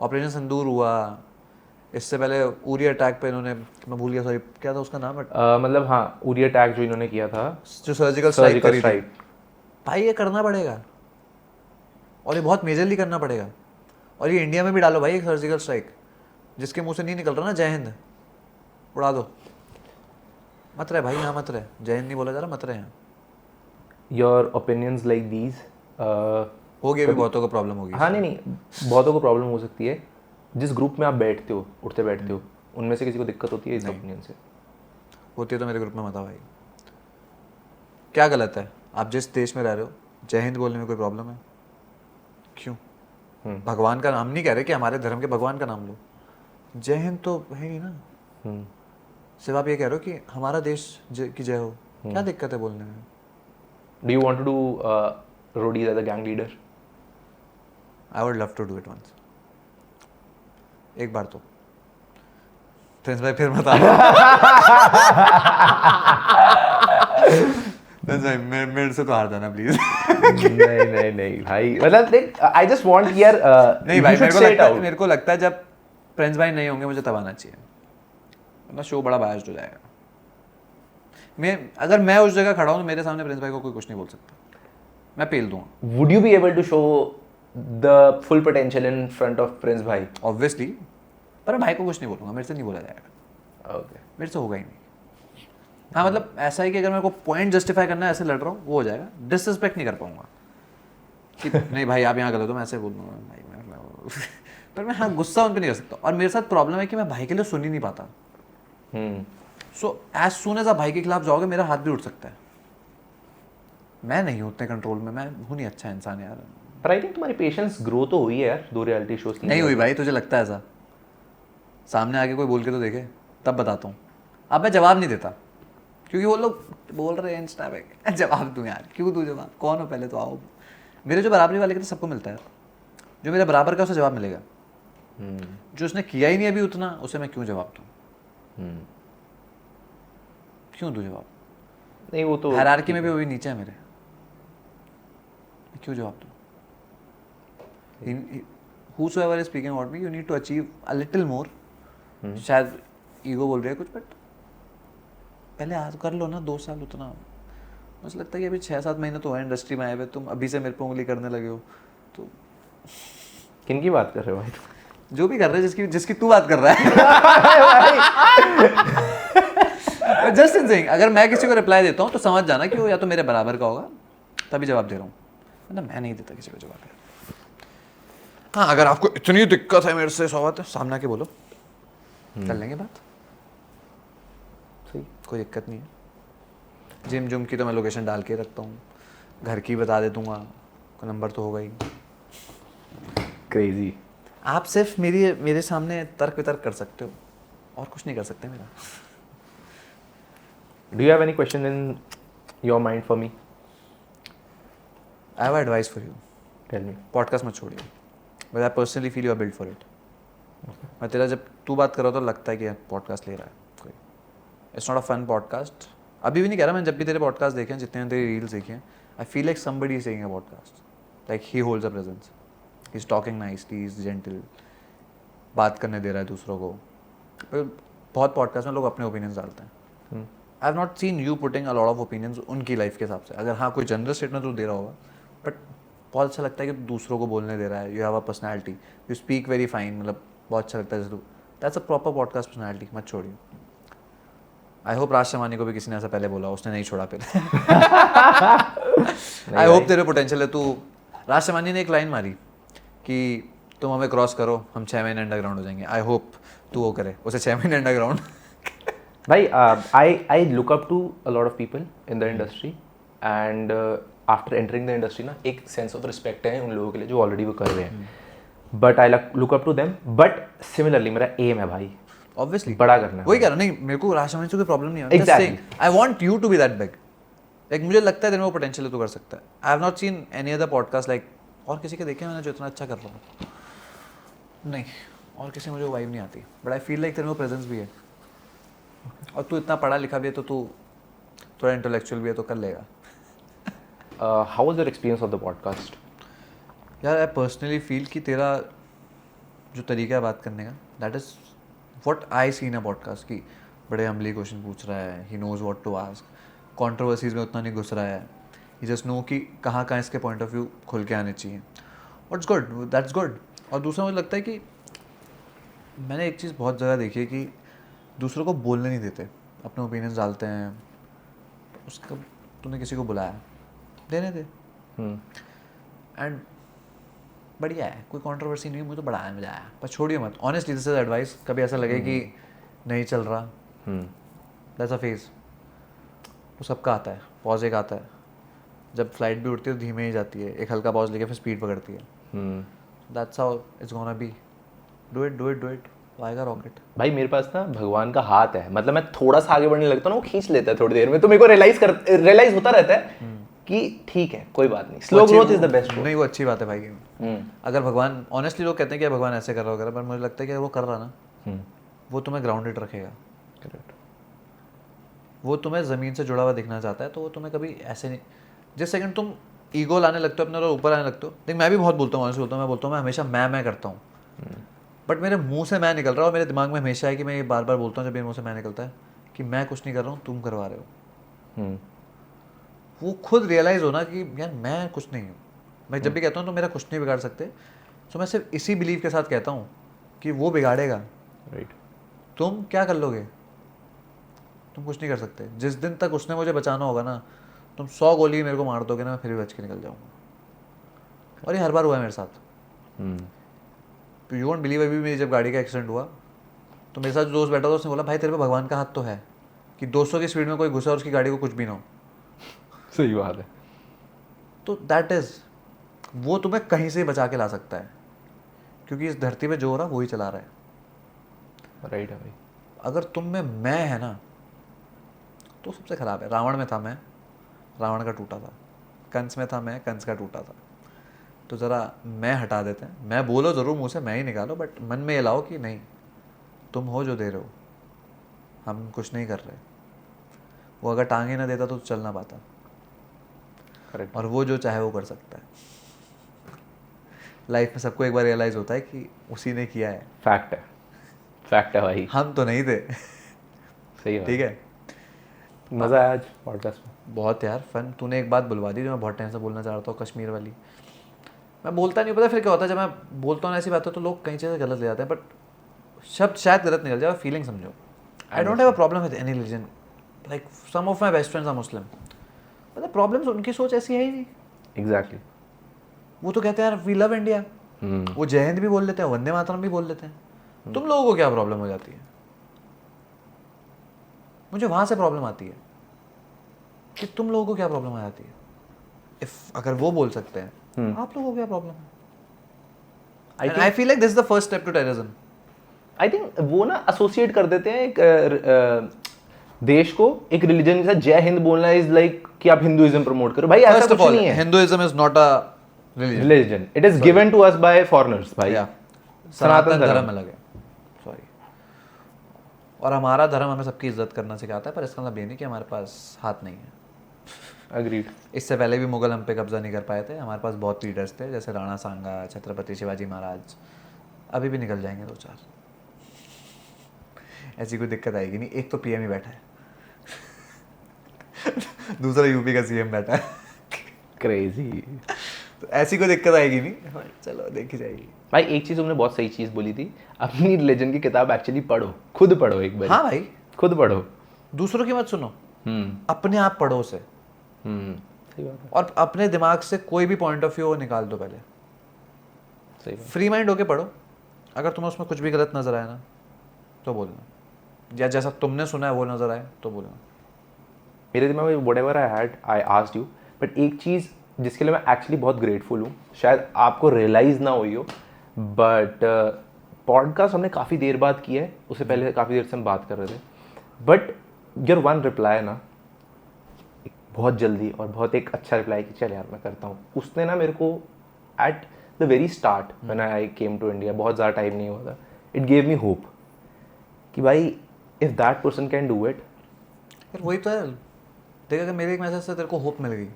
ऑपरेशन सिंदूर हुआ, इससे पहले उरी अटैक पे इन्होंने, मैं भूल गया सॉरी क्या था उसका नाम, मतलब हाँ, उरी अटैक जो इन्होंने किया था, जो सर्जिकल स्ट्राइक करी थी। भाई ये करना पड़ेगा, और ये बहुत मेजरली करना पड़ेगा। और ये इंडिया में भी डालो भाई एक सर्जिकल स्ट्राइक, जिसके मुंह से नहीं निकल रहा ना जय हिंद, उड़ा दो। मत रहे भाई, यहाँ मत रहे, जय हिंद नहीं बोला जा रहा, मत रहे यहाँ। योर ओपिनियंस लाइक दीज होगी, अभी बहुतों को प्रॉब्लम होगी। हाँ नहीं, बहुतों को प्रॉब्लम हो सकती है। जिस ग्रुप में आप बैठते हो, उठते बैठते हो, उनमें से किसी को दिक्कत होती है इस ओपिनियन से? होती है तो मेरे ग्रुप में मत आओ भाई। क्या गलत है? आप जिस देश में रह रहे हो, जय हिंद बोलने में कोई प्रॉब्लम है? क्यों? भगवान का नाम नहीं कह रहे कि हमारे धर्म के भगवान का नाम लो, जय हिंद तो है नहीं ना। सिर्फ आप ये कह रहे हो कि हमारा देश की जय हो, क्या दिक्कत है बोलने में? Do you want to do roadies as a gang leader? I would love to do it once. एक बार तो प्रिंस भाई फिर मत आना प्रिंस भाई मेरे से तो हार जाना प्लीज नहीं भाई, मतलब देख, I just want यार नहीं भाई, मेरे को लगता है जब प्रिंस भाई नहीं होंगे मुझे तब आना चाहिए, वरना शो बड़ा बायस्ड हो जाएगा। अगर मैं उस जगह खड़ा हूँ तो मेरे सामने प्रिंस भाई को कोई कुछ नहीं बोल सकता, मैं पेल दूंगा। Would you be able to show the full potential in front of Prince भाई? Obviously, पर भाई को कुछ नहीं बोलूंगा, मेरे से नहीं बोला जाएगा। Okay. मेरे से होगा ही नहीं। हाँ मतलब ऐसा है कि अगर मेरे को पॉइंट जस्टिफाई करना है, ऐसे लड़ रहा हूँ, वो हो जाएगा। डिसरिस्पेक्ट नहीं कर पाऊंगा कि नहीं भाई आप यहाँ गलत हो, मैं ऐसे बोल दूंगा भाई मैं पर मैं हाँ गुस्सा उन पर नहीं कर सकता। और मेरे साथ प्रॉब्लम है कि मैं भाई के लिए सुन ही नहीं पाता। सो एज सून एज आप भाई के खिलाफ जाओगे मेरा हाथ भी उठ सकता है। मैं नहीं हूँ उतने कंट्रोल में, मैं हूँ नहीं अच्छा इंसान यार। पर आई थिंक तुम्हारी पेशेंस ग्रो तो हुई है यार 2 रियलिटी शोज की। नहीं हुई भाई, तुझे लगता है ऐसा? सामने आके कोई बोल के तो देखे, तब बताता हूँ। अब मैं जवाब नहीं देता क्योंकि वो लोग बोल रहे हैं इंस्टा पे, जवाब दूँ यार, क्यों दूँ जवाब? कौन हो पहले तो आओ। मेरे जो बराबरी वाले के तो सबको मिलता है, जो मेरे बराबर का उसे जवाब मिलेगा। जो उसने किया ही नहीं अभी उतना, उसे मैं क्यों जवाब दूँ? क्यों दूँ जवाब? नहीं वो तो हायरार्की में भी वो भी नीचे है मेरे, क्यों जवाब दूँ? Whosoever is speaking about me, you need to achieve a little more. शायद ईगो बोल रही है कुछ, बट पहले आज कर लो ना 2 साल उतना। मुझे लगता है कि अभी 6-7 महीने तो है इंडस्ट्री में आए हुए, तुम अभी से मेरे पे उंगली करने लगे हो तो। किन की बात कर रहे हो भाई? जो भी कर रहे हैं, जिसकी तू बात कर रहा है। जस्ट इन सेइंग, अगर मैं किसी को रिप्लाई देता हूँ तो समझ जाना कि वो या तो मेरे बराबर का होगा, तभी जवाब दे रहा हूँ, मतलब मैं नहीं देता किसी को जवाब। हाँ अगर आपको इतनी दिक्कत है मेरे से, सवाल है सामने आके बोलो, कर लेंगे बात, सही, कोई दिक्कत नहीं है। जिम की तो मैं लोकेशन डाल के रखता हूँ, घर की बता दे दूंगा, कोई नंबर तो होगा ही। क्रेजी। आप सिर्फ मेरे सामने तर्क वितर्क कर सकते हो और कुछ नहीं कर सकते मेरा। Do you have any question in your mind for me? I have advice for you. Tell me. Podcast मत छोड़िए, but I personally feel you are built for it. मैं तेरा जब तू बात कर रहा हो तो लगता है कि पॉडकास्ट ले रहा है कोई। It's not a fun podcast. अभी भी नहीं कह रहा, मैंने जब भी तेरे पॉडकास्ट देखे हैं, जितने मैंने तेरी रील्स देखे हैं, आई feel like somebody is saying a podcast, like he holds a presence, he is talking nicely, he is gentle, बात करने दे रहा है दूसरों को। बहुत पॉडकास्ट में लोग अपने ओपिनियंस डालते हैं। I have not seen you putting a lot of opinions उनकी लाइफ के हिसाब से। अगर हाँ कोई जनरल स्टेटमेंट तो दे रहा होगा, बट बहुत अच्छा लगता है कि दूसरों को बोलने दे रहा है। You have a personality, you speak very fine, मतलब बहुत अच्छा लगता है जैसे तू। That's a proper podcast personality, मत छोड़िए। आई होप राज शमानी को भी किसी ने ऐसा पहले बोला, उसने नहीं छोड़ा फिर। आई होप तेरे पोटेंशियल है। तू राज शमानी ने एक लाइन मारी कि तुम हमें क्रॉस करो, हम 6 महीने अंडरग्राउंड हो जाएंगे। आई होप तू वो करे, उसे 6 महीने अंडरग्राउंड। भाई I look up to a lot of people in the industry and after entering the industry ना एक sense of respect है उन लोगों के लिए जो already वो कर रहे हैं, but I look up to them, but similarly मेरा aim है भाई Obviously बड़ा करना है। वही कह रहा नहीं, मेरे को राज शमानी से कोई प्रॉब्लम नहीं है। Exactly. I want you to be that big. Like मुझे लगता है तेरे में वो पोटेंशियल है, तू कर सकता है। I have not seen any other podcast like और किसी के देखे मैंने जो इतना अच्छा कर रहा हूँ, नहीं और किसी में मुझे वाइब नहीं आती, बट आई फील लाइक तेरे में प्रेजेंस भी है और तू इतना पढ़ा लिखा भी है तो तू थोड़ा इंटेलेक्चुअल भी है तो कर लेगा। How was your experience of the podcast? यार आई पर्सनली फील कि तेरा जो तरीका है बात करने का, that is what I see in a podcast, कि बड़े हम्बली क्वेश्चन पूछ रहा है, he knows what to ask, controversies में उतना नहीं घुस रहा है, ही जस्ट नो कि कहाँ कहाँ इसके पॉइंट ऑफ व्यू खुल के आने चाहिए। What's good, that's good. और दूसरा मुझे लगता है कि मैंने एक चीज़ बहुत जगह देखी है कि दूसरों को बोलने नहीं देते, अपने ओपिनियंस डालते हैं। उसका तूने किसी को बुलाया, देने दे, एंड बढ़िया है, कोई कंट्रोवर्सी नहीं, मुझे तो बड़ा मजा आया, पर छोड़िए मत। ऑनेस्टली दिस इज एडवाइस, कभी ऐसा लगे कि नहीं चल रहा, दैट्स अ फेज, वो सबका आता है। पॉज एक आता है, जब फ्लाइट भी उड़ती है तो धीमे ही जाती है, एक हल्का पॉज लेके फिर स्पीड पकड़ती है। That's how it's gonna be. Do it, आएगा रॉकेट। भाई मेरे पास ना भगवान का हाथ है, मतलब मैं थोड़ा सा आगे बढ़ने लगता हूँ ना वो खींच लेता है थोड़ी देर में, तो मेरे को रियलाइज होता रहता है कि ठीक है कोई बात नहीं, slow growth is the best. नहीं वो अच्छी बात है भाई। अगर भगवान, ऑनेस्टली लोग कहते हैं कि भगवान ऐसे कर रहा वगैरह, पर मुझे लगता है कि वो कर रहा ना, वो तुम्हें ग्राउंडेड रखेगा। करेक्ट। वो तुम्हें ज़मीन से जुड़ा हुआ दिखना चाहता है, तो वो तुम्हें कभी ऐसे नहीं, जिस सेकंड तुम ईगो लाने लगते हो अपने और ऊपर आने लगते हो। देख मैं भी बहुत बोलता हूँ, ऑनेस्टली बोलता हूँ मैं हमेशा मैं करता हूँ, बट मेरे मुंह से मैं निकल रहा है और मेरे दिमाग में हमेशा है कि मैं ये बार बार बोलता हूँ जब मेरे मुंह से मैं निकलता है कि मैं कुछ नहीं कर रहा हूँ, तुम करवा रहे हो। वो खुद रियलाइज़ होना कि यार मैं कुछ नहीं हूँ। मैं जब भी कहता हूँ तो मेरा कुछ नहीं बिगाड़ सकते, तो मैं सिर्फ इसी बिलीव के साथ कहता हूँ कि वो बिगाड़ेगा। राइट। तुम क्या कर लोगे? तुम कुछ नहीं कर सकते। जिस दिन तक उसने मुझे बचाना होगा ना, तुम 100 गोली मेरे को मार दोगे ना, मैं फिर भी बच के निकल जाऊँगा। और ये हर बार हुआ है मेरे साथ। यू वोंट बिलीव, अभी मेरी जब गाड़ी का एक्सीडेंट हुआ तो मेरे साथ जो दोस्त बैठा था उसने बोला भाई तेरे पे भगवान का हाथ तो है कि 200 की स्पीड में कोई घुसा और उसकी गाड़ी को कुछ भी ना हो। सही बात है। तो दैट इज़, वो तुम्हें कहीं से बचा के ला सकता है, क्योंकि इस धरती पे जो हो रहा है वही चला रहा है। राइट है भाई। अगर तुम में मैं है ना तो सबसे खराब है। रावण में था मैं, रावण का टूटा था। कंस में था मैं, कंस का टूटा था। तो ज़रा मैं हटा देते हैं। मैं बोलो ज़रूर मुँह से, मैं ही निकालो, बट मन में ये लाओ कि नहीं, तुम हो जो दे रहे हो, हम कुछ नहीं कर रहे। वो अगर टांग ही ना देता तो चल ना पाता। करेक्ट। और वो जो चाहे वो कर सकता है। लाइफ में सबको एक बार रियलाइज़ होता है कि उसी ने किया है। फैक्ट है, फैक्ट है भाई। हम तो नहीं थे। सही बात। ठीक है। मज़ा आया आज पॉडकास्ट में। बहुत यार फन। तूने एक बात बुलवा दी जो मैं बहुत टाइम से बोलना चाह रहा था, कश्मीर वाली। मैं बोलता नहीं, पता फिर क्या होता है जब मैं बोलता हूँ ऐसी बातें तो लोग कई चीज़ें गलत ले जाते हैं, बट शब्द शायद गलत निकल जाए, फीलिंग समझो। I don't have a problem with any religion, like some of my best friends are Muslim, मतलब प्रॉब्लम्स उनकी सोच ऐसी है ही नहीं। एग्जैक्टली। वो तो कहते हैं यार वी लव इंडिया, वो जय हिंद भी बोल लेते हैं, वंदे मातरम भी बोल लेते हैं। तुम लोगों को क्या प्रॉब्लम हो जाती है? मुझे वहाँ से प्रॉब्लम आती है कि तुम लोगों को क्या प्रॉब्लम आ जाती है। इफ अगर वो बोल सकते हैं, आप लोगों को क्या प्रॉब्लम है? I feel like this is the first step to terrorism. I think वो ना एसोसिएट कर देते हैं एक देश को एक रिलीजन के साथ। जय हिंद बोलना इज लाइक कि आप हिंदुइज्म प्रमोट करो। भाई ऐसा कुछ नहीं है। Hinduism is not a religion, it is given to us by foreigners भाई। सनातन धर्म अलग है, सॉरी। और हमारा धर्म हमें सबकी इज्जत करना सिखाता है, पर इसका मतलब ये नहीं कि हमारे पास हाथ नहीं है। अग्रीड। इससे पहले भी मुगल हम पे कब्जा नहीं कर पाए थे। हमारे पास बहुत लीडर्स थे, जैसे राणा सांगा, छत्रपति शिवाजी महाराज। अभी भी निकल जाएंगे 2-4। ऐसी कोई दिक्कत आएगी नहीं। एक तो पीएम ही बैठा है, दूसरा यूपी का सीएम बैठा है। क्रेजी। तो ऐसी कोई दिक्कत आएगी नहीं। चलो देखी जाएगी। भाई एक चीज तुमने बहुत सही चीज बोली थी, अपनी रिलीजन की किताब एक्चुअली पढ़ो, खुद पढ़ो एक बार। हाँ भाई, खुद पढ़ो, दूसरों की मत सुनो। अपने आप पढ़ो उसे। सही बात है। और अपने दिमाग से कोई भी पॉइंट ऑफ व्यू निकाल दो पहले। सही बात। फ्री माइंड होके पढ़ो। अगर तुम्हें उसमें कुछ भी गलत नजर आए ना तो बोलना, या जैसा तुमने सुना है वो नजर आए तो बोलना। मेरे दिमाग में whatever I had I asked you, but एक चीज़ जिसके लिए मैं एक्चुअली बहुत ग्रेटफुल हूँ, शायद आपको रियलाइज़ ना हुई हो, बट पॉडकास्ट हमने काफ़ी देर बाद किया है, उससे पहले काफ़ी देर से हम बात कर रहे थे, बट योर वन रिप्लाई ना बहुत जल्दी और बहुत एक अच्छा रिप्लाई कि चल यार मैं करता हूँ, उसने ना मेरे को at the very start when I came to India, बहुत ज़्यादा टाइम नहीं हुआ था, इट गेव मी होप कि भाई if that person can do it. यार वही तो है। देख अगर मेरे एक मैसेज से तेरे को होप मिल गई,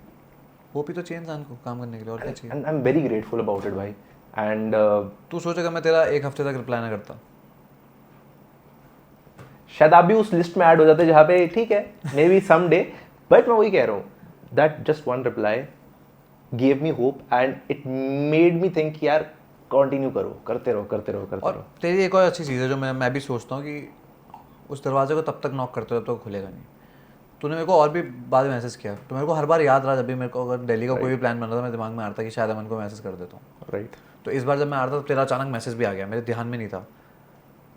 होप ही तो चाहिए इंसान को काम करने के लिए, और क्या चाहिए। And I am very grateful about it भाई। एंड तू सोच अगर मैं तेरा 1 हफ्ते तक रिप्लाई ना करता, शायद आप भी उस लिस्ट में ऐड हो जाते जहाँ पे ठीक है maybe someday, but मैं वही कह रहा हूँ that just one reply gave me hope and it made me think यार कंटिन्यू करो, करते रहो करते रहो करते रहो। और तेरी एक और अच्छी चीज़ है जो मैं भी सोचता हूँ कि उस दरवाजे को तब तक नॉक करते रहो तो खुलेगा नहीं। तूने मेरे को और भी बाद में मैसेज किया, तो मेरे को हर बार याद रहा, जब भी मेरे को अगर दिल्ली का कोई भी प्लान बन रहा था, मेरे दिमाग में आता कि शायद अमन को मैसेज कर देता हूँ। राइट। तो इस बार जब मैं आ रहा था तो तेरा अचानक मैसेज भी आ गया, मेरे ध्यान में नहीं था,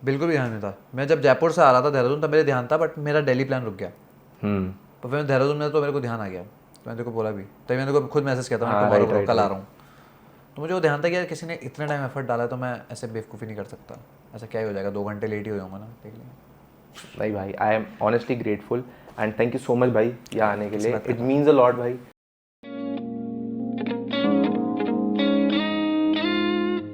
बिल्कुल भी ध्यान नहीं था। मैं जब जयपुर से आ रहा था देहरादून तब मेरे ध्यान था, बट मेरा दिल्ली प्लान रुक गया। तो फिर देहरादून में तो मेरे को ध्यान आ गया, तो मैंने तेरे को बोला भी, तभी मैंने को खुद मैसेज किया था मैं टुमारो कल आ रहा हूँ। तो मुझे वो ध्यान था कि यार किसी ने इतने टाइम एफर्ट डाला है तो मैं ऐसे बेवकूफ़ी नहीं कर सकता। ऐसा क्या ही हो जाएगा, 2 घंटे लेट ही हो जाऊँगा ना, देख लेंगे। नहीं भाई, I am honestly grateful and thank you so much भाई यहाँ आने के लिए, इट मीन्स अ लॉट भाई।